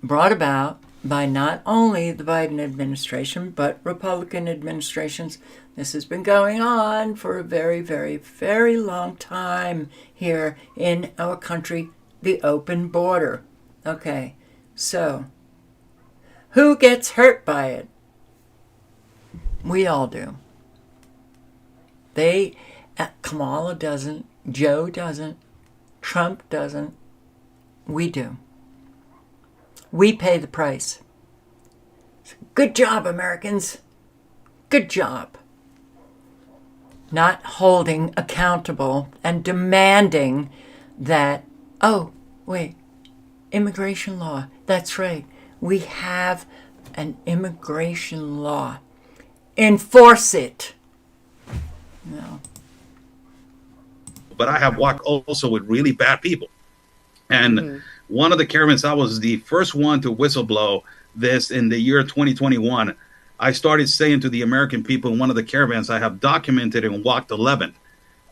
brought about by not only the Biden administration, but Republican administrations. This has been going on for a very, very, very long time here in our country, the open border. Okay, so who gets hurt by it? We all do. Kamala doesn't, Joe doesn't, Trump doesn't. We do. We pay the price. Good job, Americans. Good job. Not holding accountable and demanding that, oh, wait, immigration law. That's right. We have an immigration law. Enforce it. No. But I have walked also with really bad people. And one of the caravans, I was the first one to whistleblow this in the year 2021. I started saying to the American people in one of the caravans, I have documented and walked 11.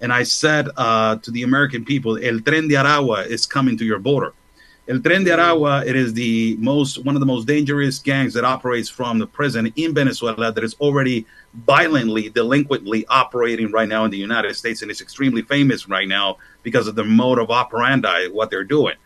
And I said to the American people, El Tren de Aragua is coming to your border. El Tren de Aragua, it is one of the most dangerous gangs that operates from the prison in Venezuela that is already violently, delinquently operating right now in the United States. And it's extremely famous right now because of the mode of operandi, what they're doing.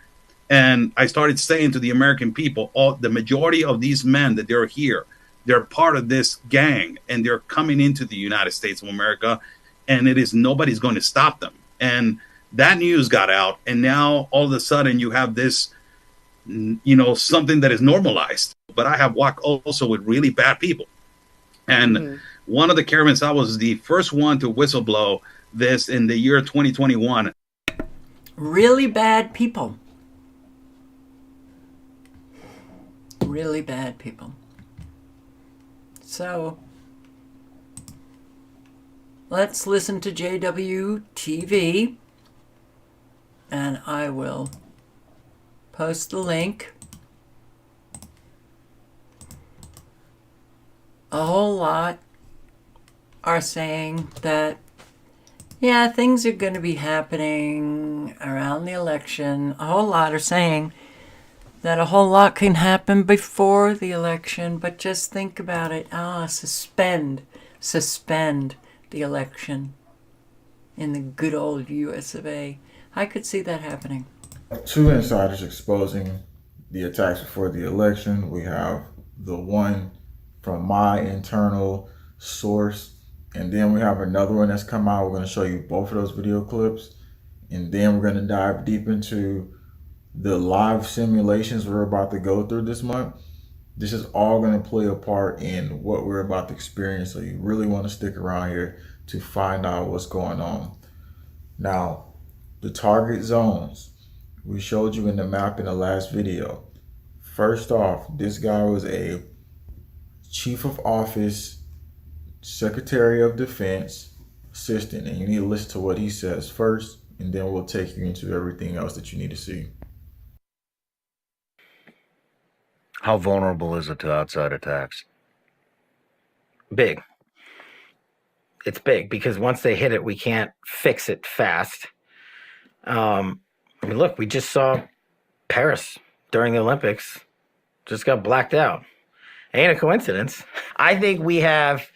And I started saying to the American people, the majority of these men that they're here, they're part of this gang and they're coming into the United States of America, and nobody's going to stop them. And that news got out, and now all of a sudden you have this, something that is normalized. But I have walked also with really bad people. And one of the caravans, I was the first one to whistleblow this in the year 2021. Really bad people. Really bad people. So, let's listen to JWTV, and I will post the link. A whole lot are saying that, yeah, things are going to be happening around the election. A whole lot are saying that a whole lot can happen before the election, but just think about it. Suspend the election in the good old US of A. I could see that happening. 2 insiders exposing the attacks before the election. We have the one from my internal source, and then we have another one that's come out. We're going to show you both of those video clips, and then we're going to dive deep into the live simulations we're about to go through this month. This is all going to play a part in what we're about to experience, so you really want to stick around here to find out what's going on. Now, the target zones we showed you in the map in the last video. First off, this guy was a Chief of Office, Secretary of Defense assistant, and you need to listen to what he says first, and then we'll take you into everything else that you need to see. How vulnerable is it to outside attacks? Big. It's big because once they hit it, we can't fix it fast. Look, we just saw Paris during the Olympics just got blacked out. Ain't a coincidence. I think we have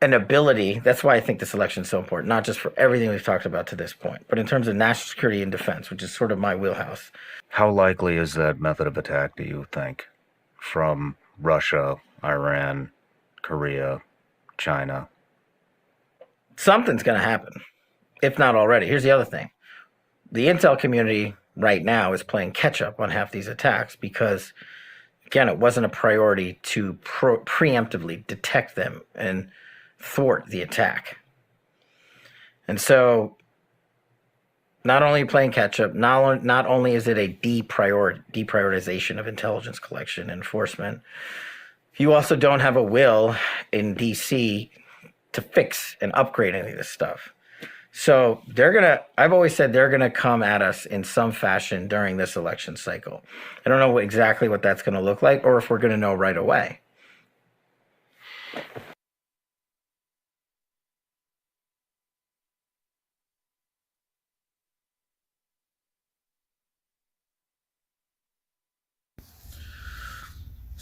an ability. That's why I think this election is so important, not just for everything we've talked about to this point, but in terms of national security and defense, which is sort of my wheelhouse. How likely is that method of attack, do you think, from Russia, Iran, Korea, China? Something's going to happen, if not already. Here's the other thing. The intel community right now is playing catch up on half these attacks because, again, it wasn't a priority to preemptively detect them and thwart the attack. And so not only playing catch up, not only is it a deprioritization of intelligence collection and enforcement, you also don't have a will in DC to fix and upgrade any of this stuff. So I've always said they're gonna come at us in some fashion during this election cycle. I don't know exactly what that's gonna look like or if we're gonna know right away.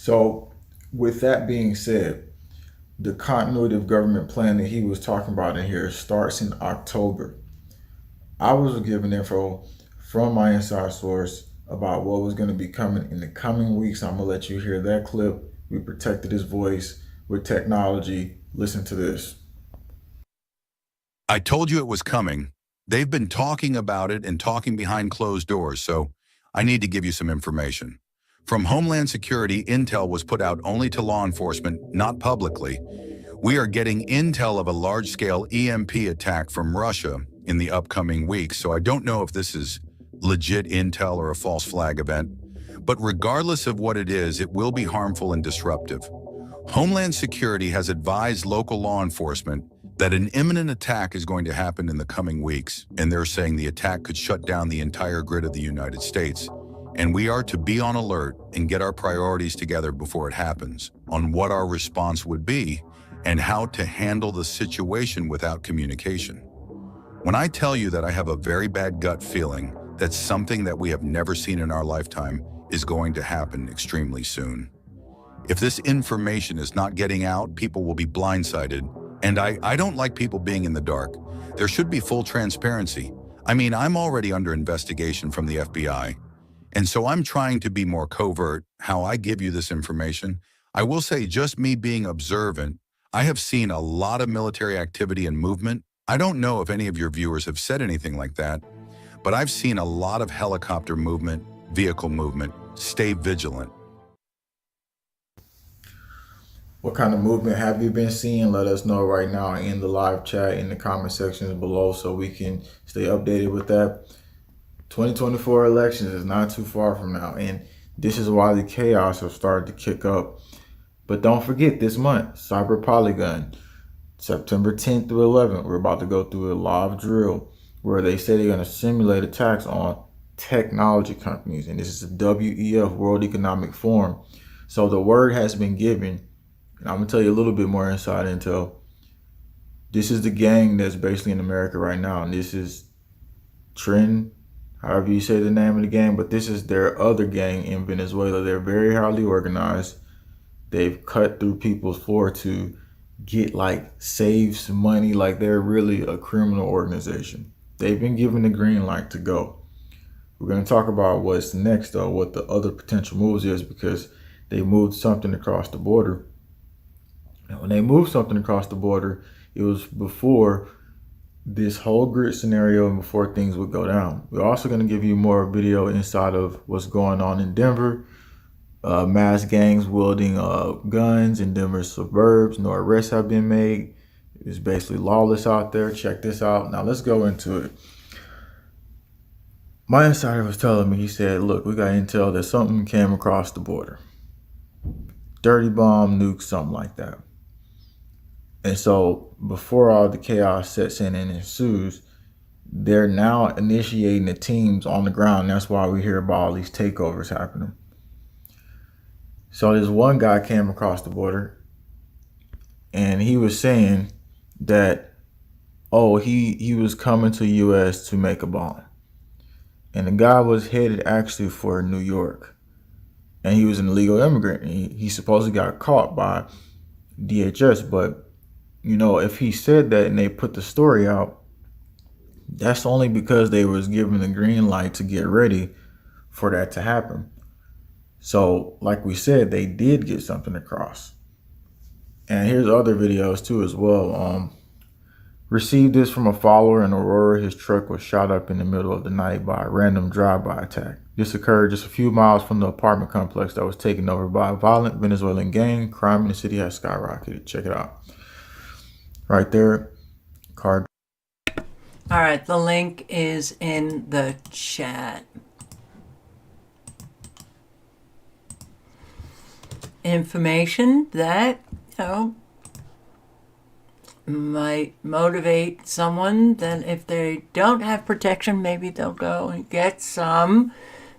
So with that being said, the continuity of government plan that he was talking about in here starts in October. I was given info from my inside source about what was going to be coming in the coming weeks. I'm going to let you hear that clip. We protected his voice with technology. Listen to this. I told you it was coming. They've been talking about it and talking behind closed doors, so I need to give you some information. From Homeland Security, intel was put out only to law enforcement, not publicly. We are getting intel of a large-scale EMP attack from Russia in the upcoming weeks, so I don't know if this is legit intel or a false flag event. But regardless of what it is, it will be harmful and disruptive. Homeland Security has advised local law enforcement that an imminent attack is going to happen in the coming weeks, and they're saying the attack could shut down the entire grid of the United States. And we are to be on alert and get our priorities together before it happens on what our response would be and how to handle the situation without communication. When I tell you that I have a very bad gut feeling that something that we have never seen in our lifetime is going to happen extremely soon. If this information is not getting out, people will be blindsided. And I don't like people being in the dark. There should be full transparency. I mean, I'm already under investigation from the FBI. And so I'm trying to be more covert how I give you this information. I will say, just me being observant, I have seen a lot of military activity and movement. I don't know if any of your viewers have said anything like that, but I've seen a lot of helicopter movement, vehicle movement. Stay vigilant. What kind of movement have you been seeing? Let us know right now in the live chat, in the comment sections below, so we can stay updated with that. 2024 elections is not too far from now, and this is why the chaos have started to kick up. But don't forget, this month, Cyber Polygon, September 10th through 11th, we're about to go through a live drill where they say they're going to simulate attacks on technology companies, and this is the WEF, World Economic Forum. So the word has been given, and I'm going to tell you a little bit more inside intel. This is the gang that's basically in America right now, and this is Trend, however you say the name of the gang, but this is their other gang in Venezuela. They're very highly organized. They've cut through people's floor to get saves money. Like, they're really a criminal organization. They've been given the green light to go. We're going to talk about what's next, though, what the other potential moves is, because they moved something across the border. And when they moved something across the border, it was before this whole grid scenario and before things would go down. We're also going to give you more video inside of what's going on in Denver. Mass gangs wielding guns in Denver suburbs. No arrests have been made. It's basically lawless out there. Check this out. Now let's go into it. My insider was telling me, he said, look, we got intel that something came across the border. Dirty bomb, nuke, something like that. And so before all the chaos sets in and ensues, they're now initiating the teams on the ground. That's why we hear about all these takeovers happening. So this one guy came across the border and he was saying that, oh, he was coming to the U.S. to make a bomb. And the guy was headed actually for New York. And he was an illegal immigrant. He supposedly got caught by DHS, but you know, if he said that and they put the story out, that's only because they was given the green light to get ready for that to happen. So, like we said, they did get something across. And here's other videos too as well. Received this from a follower in Aurora. His truck was shot up in the middle of the night by a random drive-by attack. This occurred just a few miles from the apartment complex that was taken over by a violent Venezuelan gang. Crime in the city has skyrocketed. Check it out. Right there, card. All right, the link is in the chat. Information that, might motivate someone. Then if they don't have protection, maybe they'll go and get some.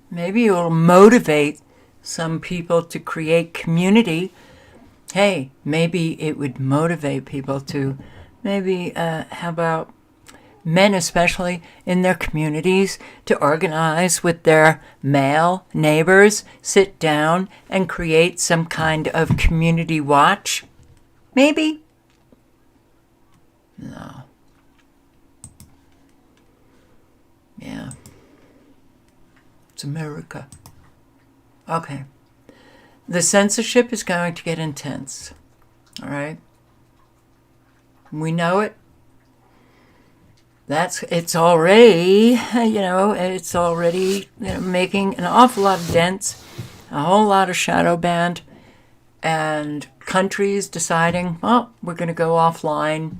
Maybe it will motivate some people to create community. Hey, maybe it would motivate people to maybe, how about men especially, in their communities to organize with their male neighbors, sit down and create some kind of community watch? Maybe? No. Yeah. It's America. Okay. The censorship is going to get intense. All right? We know it. It's already, it's already making an awful lot of dents, a whole lot of shadow banned, and countries deciding, well, we're going to go offline.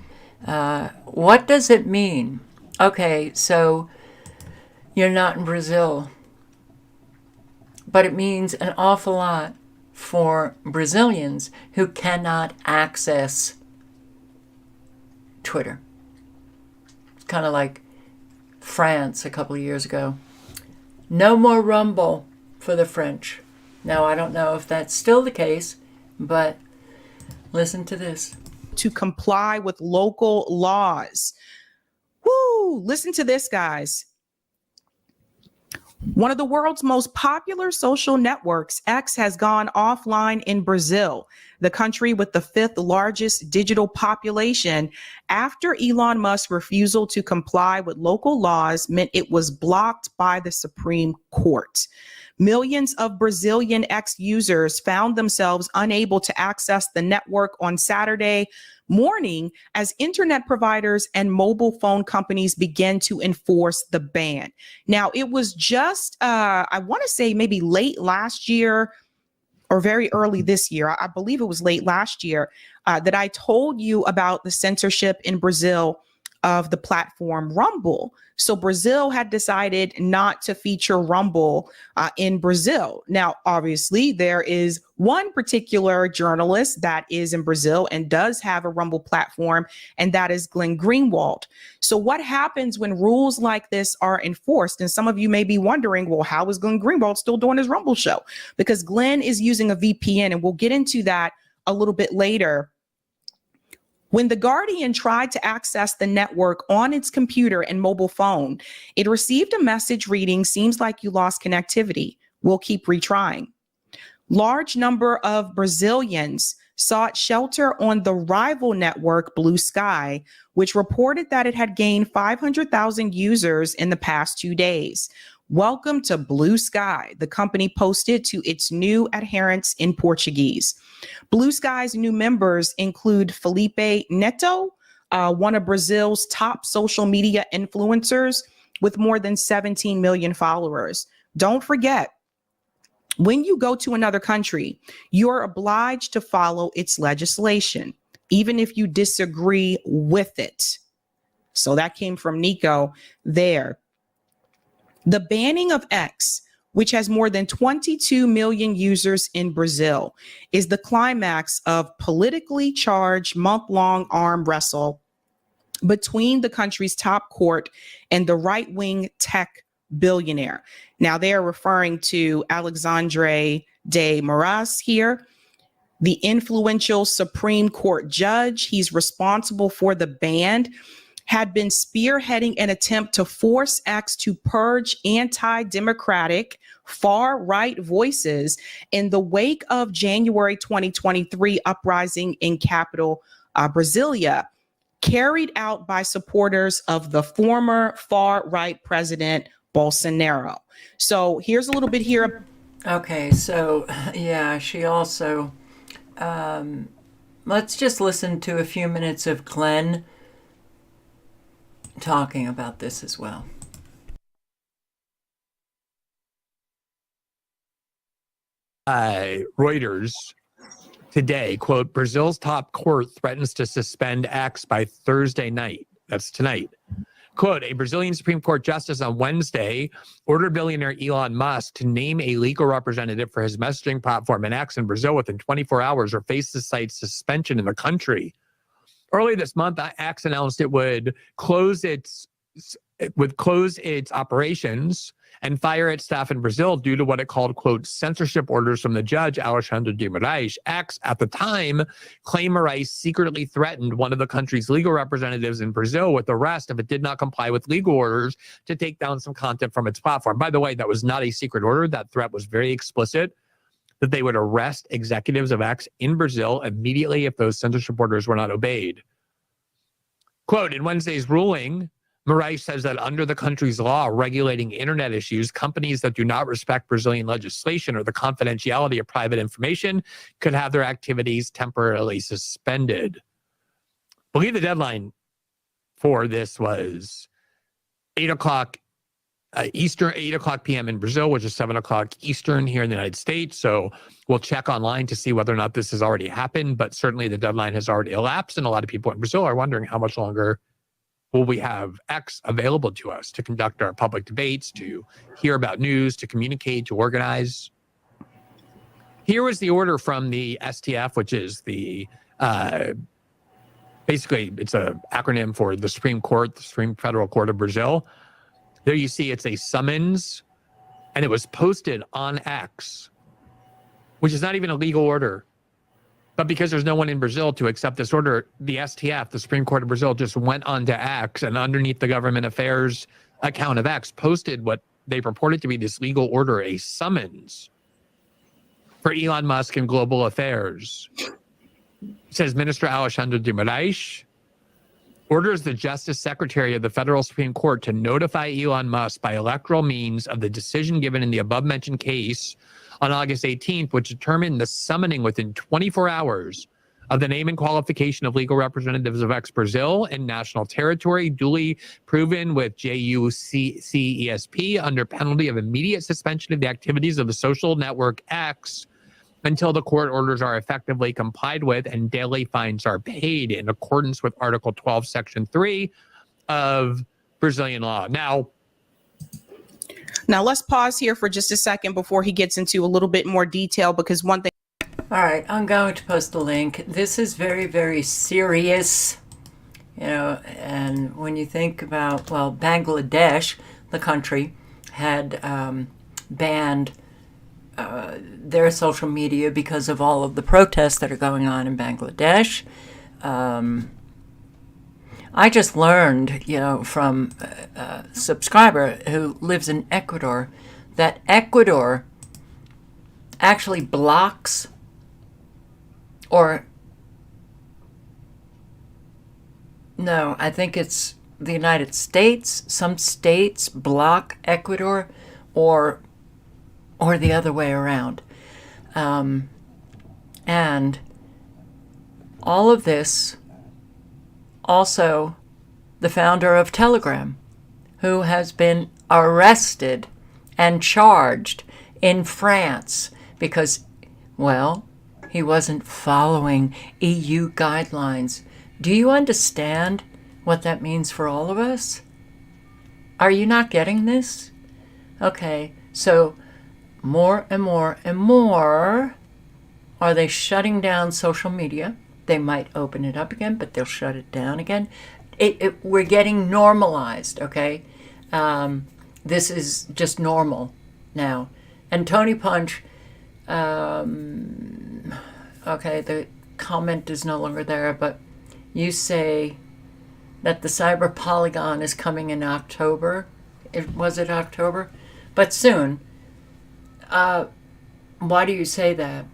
What does it mean? Okay, so you're not in Brazil, but it means an awful lot for Brazilians who cannot access Twitter. It's kind of like France a couple of years ago. No more Rumble for the French. Now, I don't know if that's still the case, but listen to this. To comply with local laws. Woo! Listen to this, guys. One of the world's most popular social networks, X, has gone offline in Brazil, the country with the 5th largest digital population, after Elon Musk's refusal to comply with local laws meant it was blocked by the Supreme Court. Millions of Brazilian X users found themselves unable to access the network on Saturday morning as internet providers and mobile phone companies began to enforce the ban. Now, it was just, I want to say maybe late last year or very early this year. I believe it was late last year that I told you about the censorship in Brazil of the platform Rumble. So Brazil had decided not to feature Rumble in Brazil. Now, obviously, there is one particular journalist that is in Brazil and does have a Rumble platform, and that is Glenn Greenwald. So what happens when rules like this are enforced? And some of you may be wondering, well, how is Glenn Greenwald still doing his Rumble show? Because Glenn is using a VPN, and we'll get into that a little bit later. When The Guardian tried to access the network on its computer and mobile phone, it received a message reading, "Seems like you lost connectivity. We'll keep retrying." Large number of Brazilians sought shelter on the rival network Blue Sky, which reported that it had gained 500,000 users in the past 2 days. "Welcome to Blue Sky," the company posted to its new adherents in Portuguese. Blue Sky's new members include Felipe Neto, one of Brazil's top social media influencers with more than 17 million followers. Don't forget, when you go to another country, you're obliged to follow its legislation, even if you disagree with it. So that came from Nico there. The banning of X, which has more than 22 million users in Brazil, is the climax of politically charged month-long arm wrestle between the country's top court and the right-wing tech billionaire. Now, they are referring to Alexandre de Moraes here, the influential Supreme Court judge. He's responsible for the ban, had been spearheading an attempt to force X to purge anti-democratic far-right voices in the wake of January 2023 uprising in capital Brasilia, carried out by supporters of the former far-right president Bolsonaro. So here's a little bit here. Okay, so yeah, she also, let's just listen to a few minutes of Glenn talking about this as well. Reuters today, quote, "Brazil's top court threatens to suspend X by Thursday night." That's tonight. Quote, "A Brazilian Supreme Court justice on Wednesday ordered billionaire Elon Musk to name a legal representative for his messaging platform in X in Brazil within 24 hours or face the site's suspension in the country. Early this month, X announced it would close its would close its operations and fire its staff in Brazil due to what it called, quote, censorship orders from the judge, Alexandre de Moraes. X, at the time, claimed Moraes secretly threatened one of the country's legal representatives in Brazil with arrest if it did not comply with legal orders to take down some content from its platform. By the way, that was not a secret order. That threat was very explicit, that they would arrest executives of X in Brazil immediately if those censorship orders were not obeyed. Quote, in Wednesday's ruling, Moraes says that under the country's law regulating internet issues, companies that do not respect Brazilian legislation or the confidentiality of private information could have their activities temporarily suspended. I believe the deadline for this was 8 o'clock Eastern, 8 o'clock p.m. in Brazil, which is 7 o'clock Eastern here in the United States. So we'll check online to see whether or not this has already happened, but certainly the deadline has already elapsed, and a lot of people in Brazil are wondering how much longer will we have X available to us to conduct our public debates, to hear about news, to communicate, to organize. Here was the order from the STF, which is the, basically it's an acronym for the Supreme Court, the Supreme Federal Court of Brazil. There you see it's a summons, and it was posted on X, which is not even a legal order. But because there's no one in Brazil to accept this order, the STF, the Supreme Court of Brazil, just went on to X, and underneath the government affairs account of X, posted what they purported to be this legal order, a summons for Elon Musk and global affairs. It says Minister Alexandre de Moraes orders the Justice Secretary of the Federal Supreme Court to notify Elon Musk by electoral means of the decision given in the above-mentioned case on August 18th, which determined the summoning within 24 hours of the name and qualification of legal representatives of X Brazil in national territory, duly proven with JUCESP under penalty of immediate suspension of the activities of the social network X until the court orders are effectively complied with and daily fines are paid in accordance with Article 12, Section 3 of Brazilian law. Now, let's pause here for just a second before he gets into a little bit more detail, because one thing. All right, I'm going to post a link. This is very, very serious, you know, and when you think about, well, Bangladesh, the country, had banned their social media because of all of the protests that are going on in Bangladesh. I just learned, you know, from a subscriber who lives in Ecuador, that Ecuador actually blocks, or no, I think it's the United States. Some states block Ecuador, or the other way around. And all of this, also the founder of Telegram, who has been arrested and charged in France because, well, he wasn't following EU guidelines. Do you understand what that means for all of us? Are you not getting this? Okay, so more and more and more are they shutting down social media. They might open it up again, but they'll shut it down again. We're getting normalized, okay? This is just normal now. And Tony Punch, okay, the comment is no longer there, but you say that the Cyber Polygon is coming in October. Was it October? But soon. Why do you say that?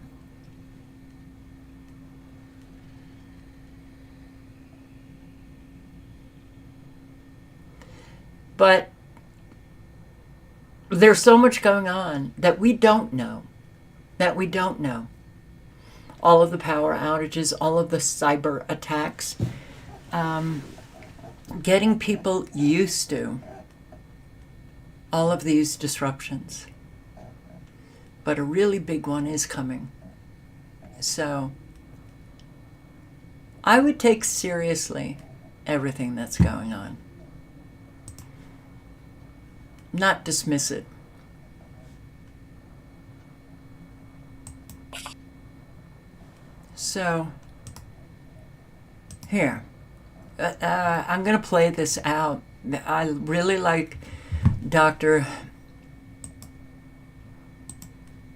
But there's so much going on that we don't know. All of the power outages, all of the cyber attacks, getting people used to all of these disruptions. But a really big one is coming. So I would take seriously everything that's going on. Not dismiss it. So, here. I'm going to play this out I really like Dr.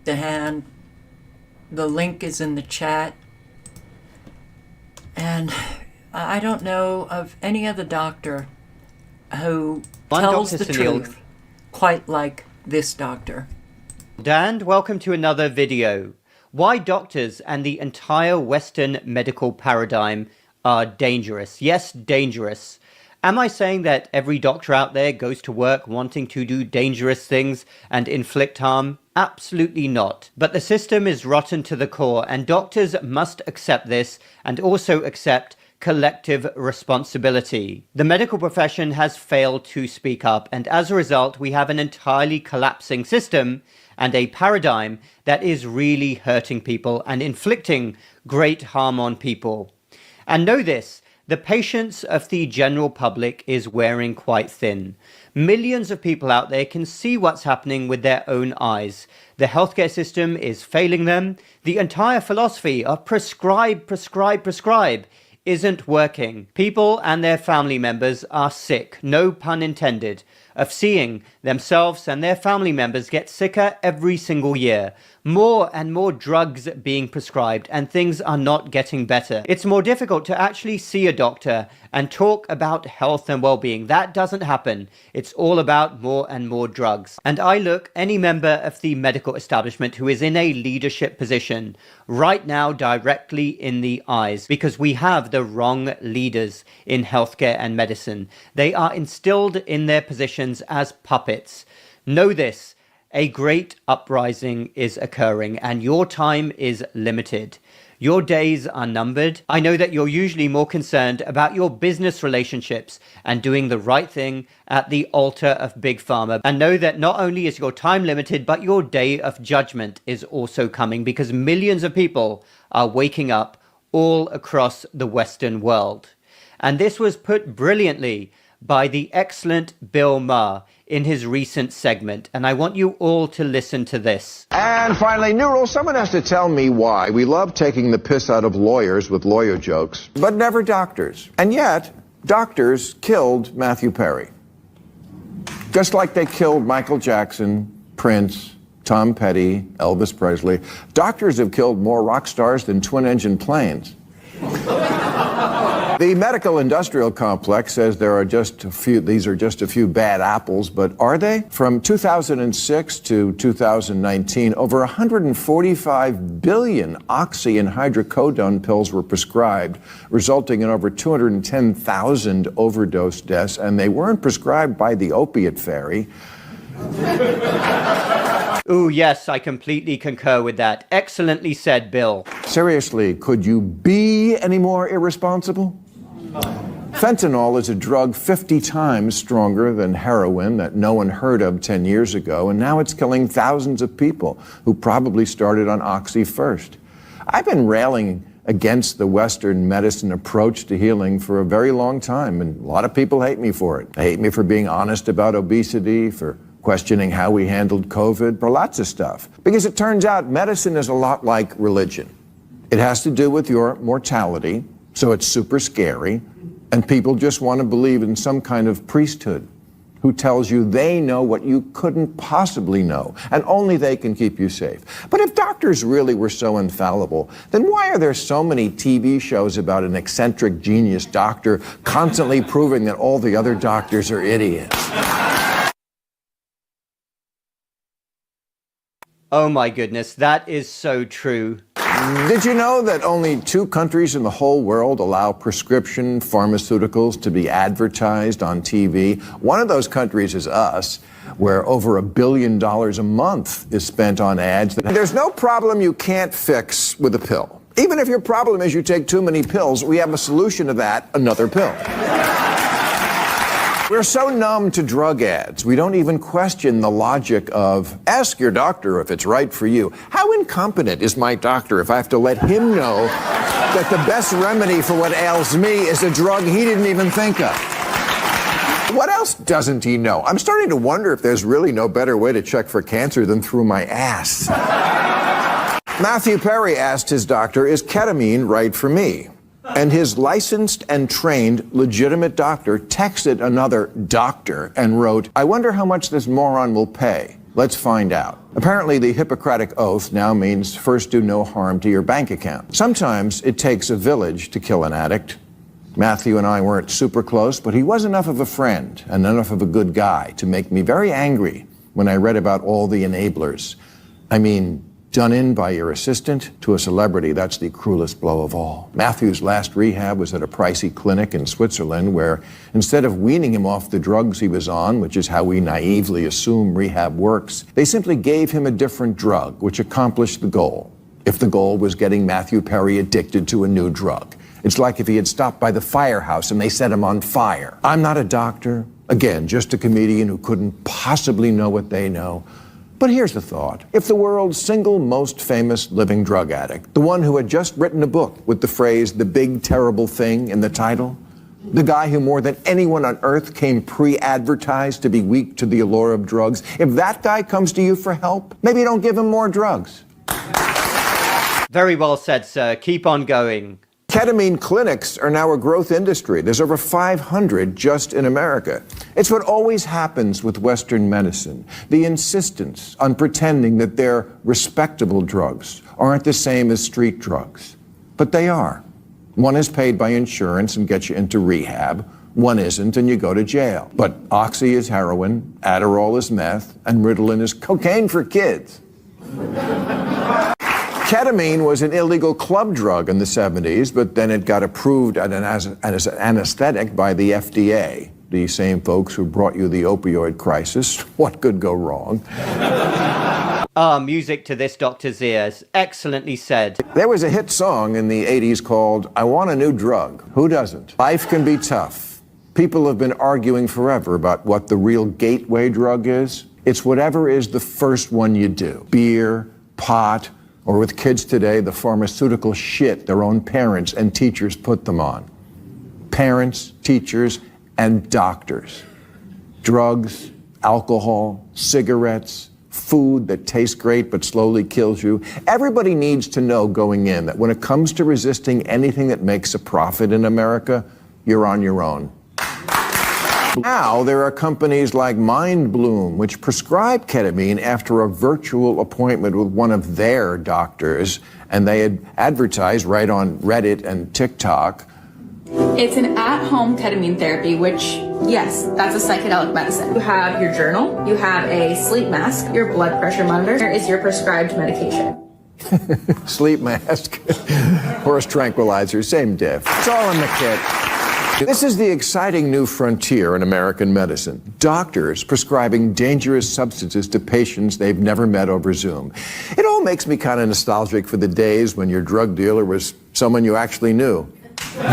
DeHaan. The link is in the chat. And I don't know of any other doctor who tells the truth quite like this doctor. And welcome to another video. Why doctors and the entire Western medical paradigm are dangerous. Yes, dangerous. Am I saying that every doctor out there goes to work wanting to do dangerous things and inflict harm? Absolutely not. But the system is rotten to the core, and doctors must accept this and also accept collective responsibility. The medical profession has failed to speak up, and as a result, we have an entirely collapsing system and a paradigm that is really hurting people and inflicting great harm on people. And know this, the patience of the general public is wearing quite thin. Millions of people out there can see what's happening with their own eyes. The healthcare system is failing them. The entire philosophy of prescribe isn't working. People and their family members are sick, no pun intended, of seeing themselves and their family members get sicker every single year. More and more drugs being prescribed, and things are not getting better. It's more difficult to actually see a doctor and talk about health and well-being. That doesn't happen. It's all about more and more drugs. And I look any member of the medical establishment who is in a leadership position right now directly in the eyes, because we have the wrong leaders in healthcare and medicine. They are instilled in their positions as puppets. Know this. A great uprising is occurring, and your time is limited. Your days are numbered. I know that you're usually more concerned about your business relationships and doing the right thing at the altar of Big Pharma. And know that not only is your time limited, but your day of judgment is also coming, because millions of people are waking up all across the Western world. And this was put brilliantly by the excellent Bill Maher in his recent segment, and I want you all to listen to this. And finally, Neural, someone has to tell me why we love taking the piss out of lawyers with lawyer jokes, but never doctors. And yet, doctors killed Matthew Perry. Just like they killed Michael Jackson, Prince, Tom Petty, Elvis Presley. Doctors have killed more rock stars than twin-engine planes. The medical industrial complex says there are these are just a few bad apples, but are they? From 2006 to 2019, over 145 billion oxy and hydrocodone pills were prescribed, resulting in over 210,000 overdose deaths, and they weren't prescribed by the opiate fairy. Ooh, yes, I completely concur with that. Excellently said, Bill. Seriously, could you be any more irresponsible? Fentanyl is a drug 50 times stronger than heroin that no one heard of 10 years ago, and now it's killing thousands of people who probably started on oxy first. I've been railing against the Western medicine approach to healing for a very long time, and a lot of people hate me for it. They hate me for being honest about obesity, for questioning how we handled COVID, for lots of stuff. Because it turns out medicine is a lot like religion. It has to do with your mortality, so it's super scary, and people just want to believe in some kind of priesthood who tells you they know what you couldn't possibly know, and only they can keep you safe. But if doctors really were so infallible, then why are there so many TV shows about an eccentric genius doctor constantly proving that all the other doctors are idiots? Oh my goodness, that is so true. Did you know that only 2 countries in the whole world allow prescription pharmaceuticals to be advertised on TV? One of those countries is us, where over $1 billion a month is spent on ads. There's no problem you can't fix with a pill. Even if your problem is you take too many pills, we have a solution to that: another pill. We're so numb to drug ads, we don't even question the logic of, ask your doctor if it's right for you. How incompetent is my doctor if I have to let him know that the best remedy for what ails me is a drug he didn't even think of? What else doesn't he know? I'm starting to wonder if there's really no better way to check for cancer than through my ass. Matthew Perry asked his doctor, is ketamine right for me? And his licensed and trained legitimate doctor texted another doctor and wrote, "I wonder how much this moron will pay. Let's find out." Apparently, the Hippocratic Oath now means first do no harm to your bank account. Sometimes it takes a village to kill an addict. Matthew and I weren't super close, but he was enough of a friend and enough of a good guy to make me very angry when I read about all the enablers. I mean, done in by your assistant to a celebrity, that's the cruelest blow of all. Matthew's last rehab was at a pricey clinic in Switzerland where instead of weaning him off the drugs he was on, which is how we naively assume rehab works, they simply gave him a different drug, which accomplished the goal. If the goal was getting Matthew Perry addicted to a new drug. It's like if he had stopped by the firehouse and they set him on fire. I'm not a doctor. Again, just a comedian who couldn't possibly know what they know. But here's the thought. If the world's single most famous living drug addict, the one who had just written a book with the phrase, "the big terrible thing" in the title, the guy who more than anyone on earth came pre-advertised to be weak to the allure of drugs, if that guy comes to you for help, maybe don't give him more drugs. Very well said, sir. Keep on going. Ketamine clinics are now a growth industry. There's over 500 just in America. It's what always happens with Western medicine. The insistence on pretending that their respectable drugs aren't the same as street drugs. But they are. One is paid by insurance and gets you into rehab. One isn't and you go to jail. But Oxy is heroin, Adderall is meth, and Ritalin is cocaine for kids. Ketamine was an illegal club drug in the 70s, but then it got approved as an anesthetic by the FDA, the same folks who brought you the opioid crisis. What could go wrong? Music to this doctor's ears. Excellently said. There was a hit song in the 80s called "I Want a New Drug." Who doesn't? Life can be tough. People have been arguing forever about what the real gateway drug is. It's whatever is the first one you do. Beer, pot, or with kids today, the pharmaceutical shit their own parents and teachers put them on. Parents, teachers, and doctors. Drugs, alcohol, cigarettes, food that tastes great but slowly kills you. Everybody needs to know going in that when it comes to resisting anything that makes a profit in America, you're on your own. Now there are companies like MindBloom, which prescribe ketamine after a virtual appointment with one of their doctors, and they had advertised right on Reddit and TikTok. It's an at-home ketamine therapy, which, yes, that's a psychedelic medicine. You have your journal, you have a sleep mask, your blood pressure monitor. Here is your prescribed medication. Sleep mask, horse tranquilizer, same diff. It's all in the kit. This is the exciting new frontier in American medicine. Doctors prescribing dangerous substances to patients they've never met over Zoom. It all makes me kind of nostalgic for the days when your drug dealer was someone you actually knew.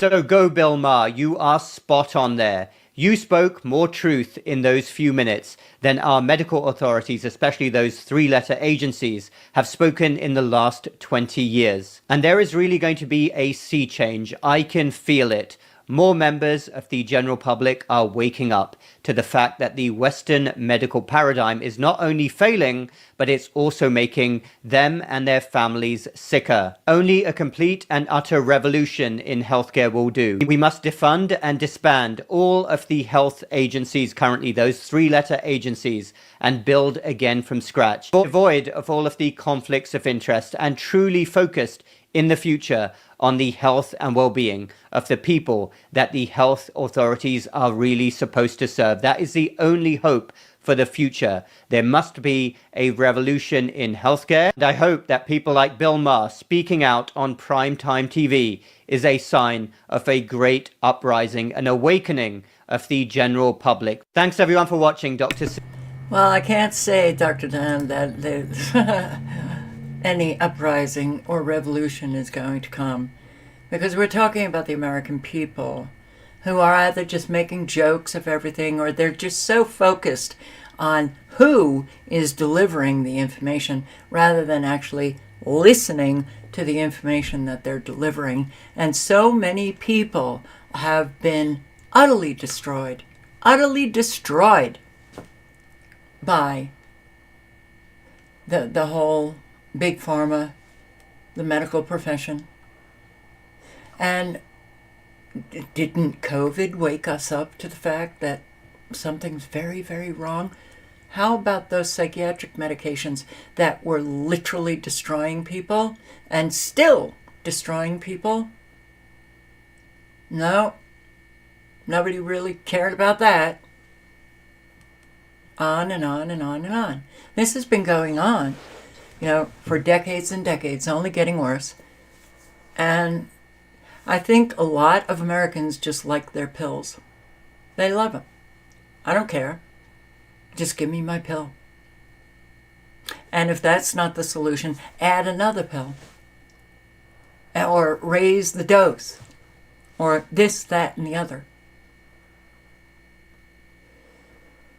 So go, Bill Maher. You are spot on there. You spoke more truth in those few minutes than our medical authorities, especially those three-letter agencies, have spoken in the last 20 years. And there is really going to be a sea change. I can feel it. More members of the general public are waking up to the fact that the Western medical paradigm is not only failing, but it's also making them and their families sicker. Only a complete and utter revolution in healthcare will do. We must defund and disband all of the health agencies currently, those three-letter agencies, and build again from scratch. Devoid of all of the conflicts of interest and truly focused in the future on the health and well-being of the people that the health authorities are really supposed to serve. That is the only hope for the future. There must be a revolution in healthcare. And I hope that people like Bill Maher speaking out on primetime TV is a sign of a great uprising, an awakening of the general public. Thanks everyone for watching, Dr. Well, I can't say, Dr. Dan, that there's any uprising or revolution is going to come, because we're talking about the American people who are either just making jokes of everything, or they're just so focused on who is delivering the information rather than actually listening to the information that they're delivering. And so many people have been utterly destroyed by the whole big pharma, the medical profession. And didn't COVID wake us up to the fact that something's very, very wrong? How about those psychiatric medications that were literally destroying people and still destroying people? No, nobody really cared about that. On and on and on and on. This has been going on, for decades and decades, only getting worse. And I think a lot of Americans just like their pills. They love them. I don't care. Just give me my pill. And if that's not the solution, add another pill. Or raise the dose. Or this, that, and the other.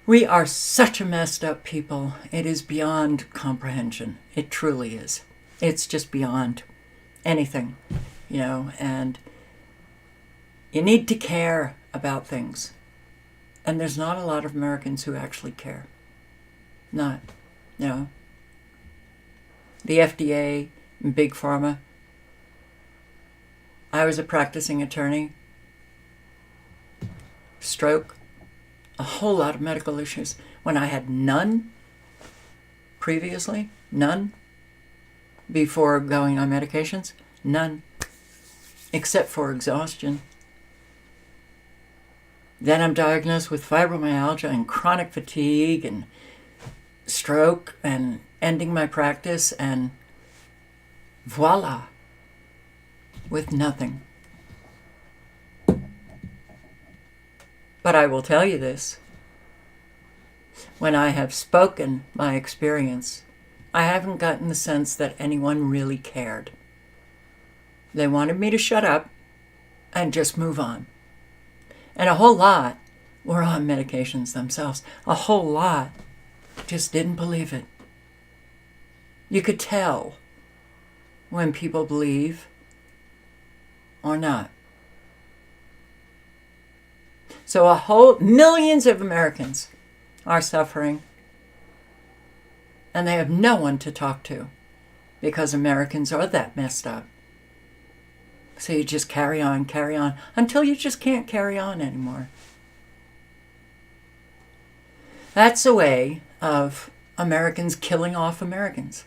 We are such a messed up people. It is beyond comprehension. It truly is. It's just beyond anything, and you need to care about things. And there's not a lot of Americans who actually care. Not, The FDA, Big Pharma. I was a practicing attorney. Stroke. A whole lot of medical issues when I had none previously, none before going on medications, none, except for exhaustion. Then I'm diagnosed with fibromyalgia and chronic fatigue and stroke and ending my practice, and voila, with nothing. But I will tell you this. When I have spoken my experience, I haven't gotten the sense that anyone really cared. They wanted me to shut up and just move on. And a whole lot were on medications themselves. A whole lot just didn't believe it. You could tell when people believe or not. So millions of Americans are suffering, and they have no one to talk to because Americans are that messed up. So you just carry on until you just can't carry on anymore. That's a way of Americans killing off Americans.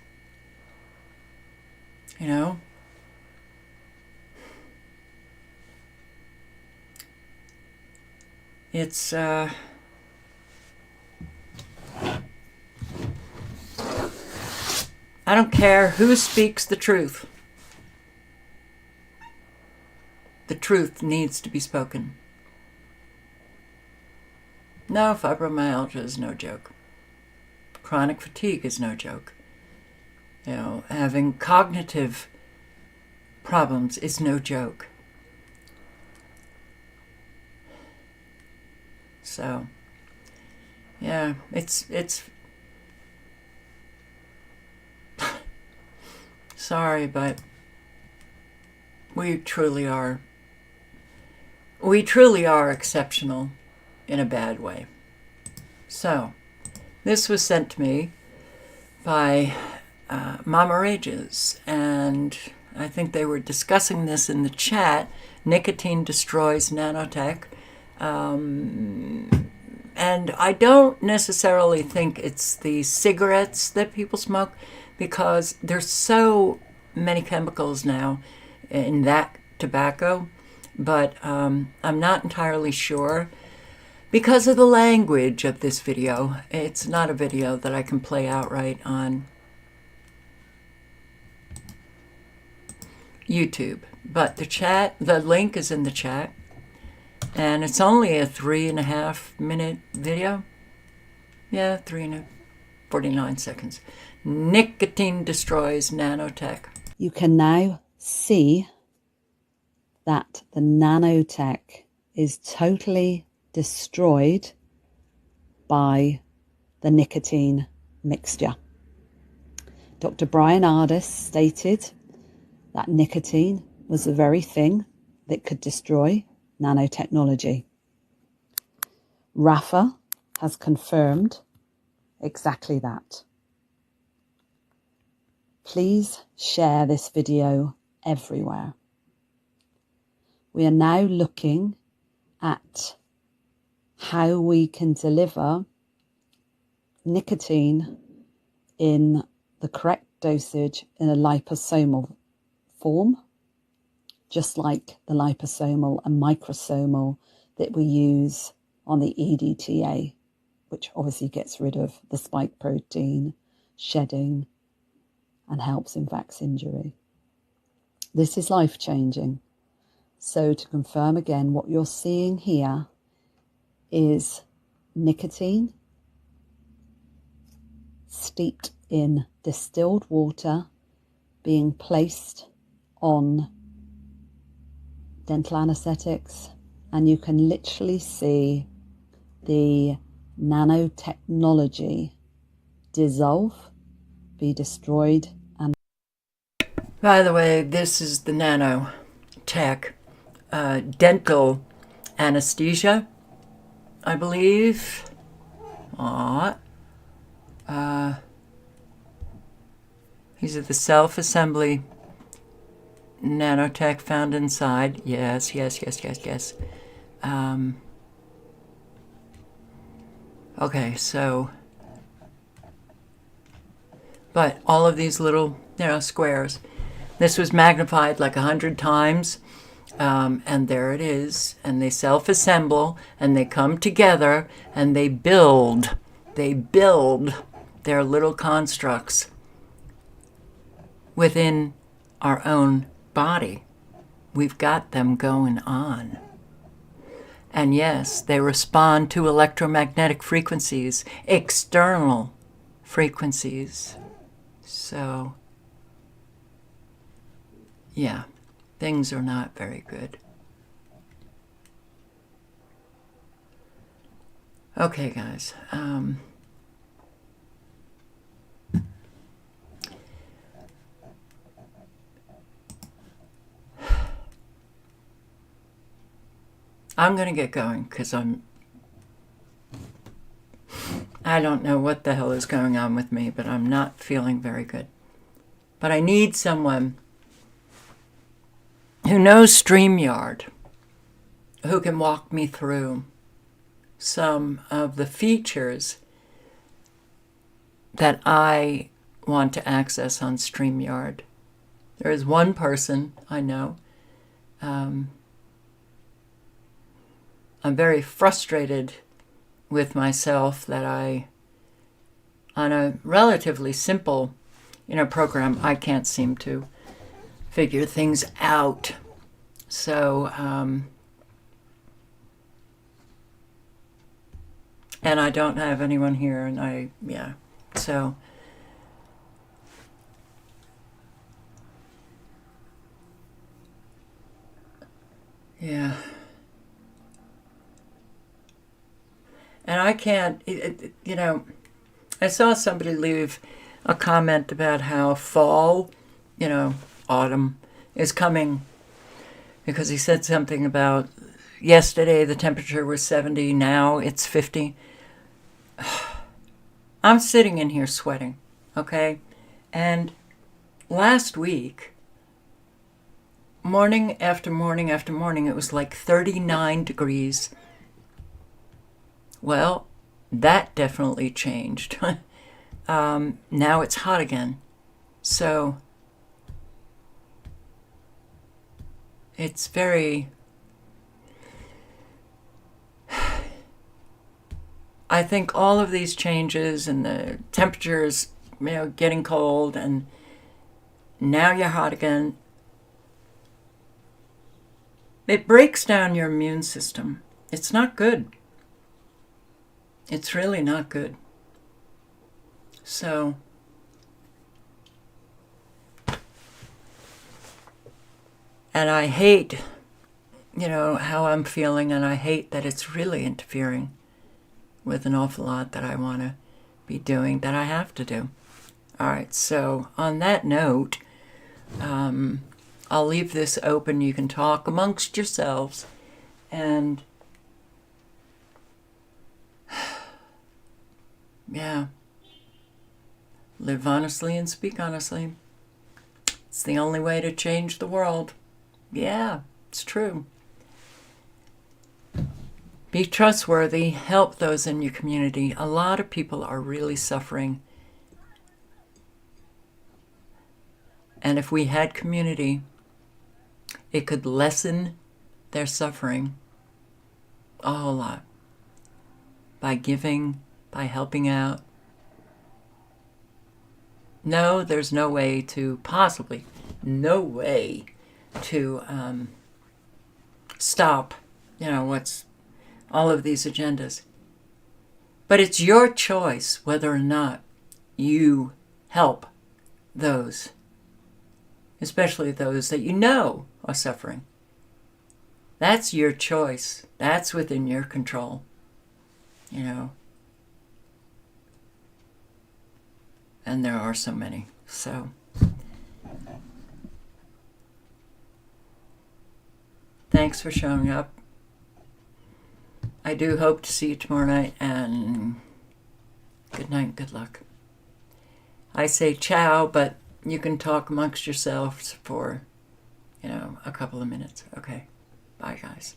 It's, I don't care who speaks the truth. The truth needs to be spoken. No, fibromyalgia is no joke. Chronic fatigue is no joke. Having cognitive problems is no joke. So, yeah, it's sorry, but we truly are exceptional in a bad way. So, this was sent to me by Mama Rages, and I think they were discussing this in the chat. Nicotine destroys nanotech. And I don't necessarily think it's the cigarettes that people smoke, because there's so many chemicals now in that tobacco, but I'm not entirely sure because of the language of this video. It's not a video that I can play outright on YouTube, but the link is in the chat. And it's only a 3.5 minute video. Yeah, 49 seconds. Nicotine destroys nanotech. You can now see that the nanotech is totally destroyed by the nicotine mixture. Dr. Brian Ardis stated that nicotine was the very thing that could destroy nanotechnology. Rafa has confirmed exactly that. Please share this video everywhere. We are now looking at how we can deliver nicotine in the correct dosage in a liposomal form, just like the liposomal and microsomal that we use on the EDTA, which obviously gets rid of the spike protein shedding and helps in vax injury. This is life-changing. So to confirm again, what you're seeing here is nicotine steeped in distilled water being placed on dental anesthetics, and you can literally see the nanotechnology dissolve, be destroyed, and By the way, this is the nanotech dental anesthesia, I believe. These are the self-assembly nanotech found inside. Yes. Okay, so, but all of these little, squares. This was magnified like 100 times, and there it is. And they self-assemble, and they come together, and they build their little constructs within our own body. We've got them going on. And yes, they respond to electromagnetic frequencies, external frequencies. So, yeah, things are not very good. Okay, guys. I'm going to get going because I don't know what the hell is going on with me, but I'm not feeling very good. But I need someone who knows StreamYard, who can walk me through some of the features that I want to access on StreamYard. There is one person I know. I'm very frustrated with myself that on a relatively simple, program, I can't seem to figure things out. So, and I don't have anyone here, and so. Yeah. And I can't, I saw somebody leave a comment about how fall, autumn is coming, because he said something about yesterday the temperature was 70, now it's 50. I'm sitting in here sweating, okay? And last week, morning after morning after morning, it was like 39 degrees. Well, that definitely changed. Now it's hot again. So it's very... I think all of these changes and the temperatures, getting cold, and now you're hot again, it breaks down your immune system. It's not good. It's really not good. So, and I hate, how I'm feeling, and I hate that it's really interfering with an awful lot that I want to be doing, that I have to do. All right, so on that note, I'll leave this open. You can talk amongst yourselves, and yeah, live honestly and speak honestly. It's the only way to change the world. Yeah, it's true. Be trustworthy. Help those in your community. A lot of people are really suffering. And if we had community, it could lessen their suffering a whole lot. By giving, by helping out. No, there's no way to possibly, no way to stop, what's all of these agendas. But it's your choice whether or not you help those, especially those that you know are suffering. That's your choice. That's within your control, And there are so many. So thanks for showing up. I do hope to see you tomorrow night, and good night, good luck. I say ciao, but you can talk amongst yourselves for, a couple of minutes. Okay. Bye, guys.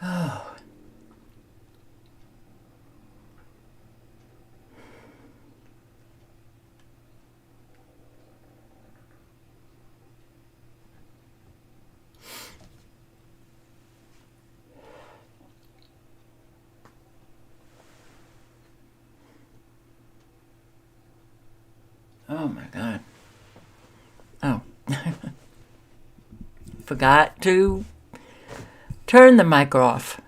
Oh. Oh my God. Oh. Forgot to turn the mic off.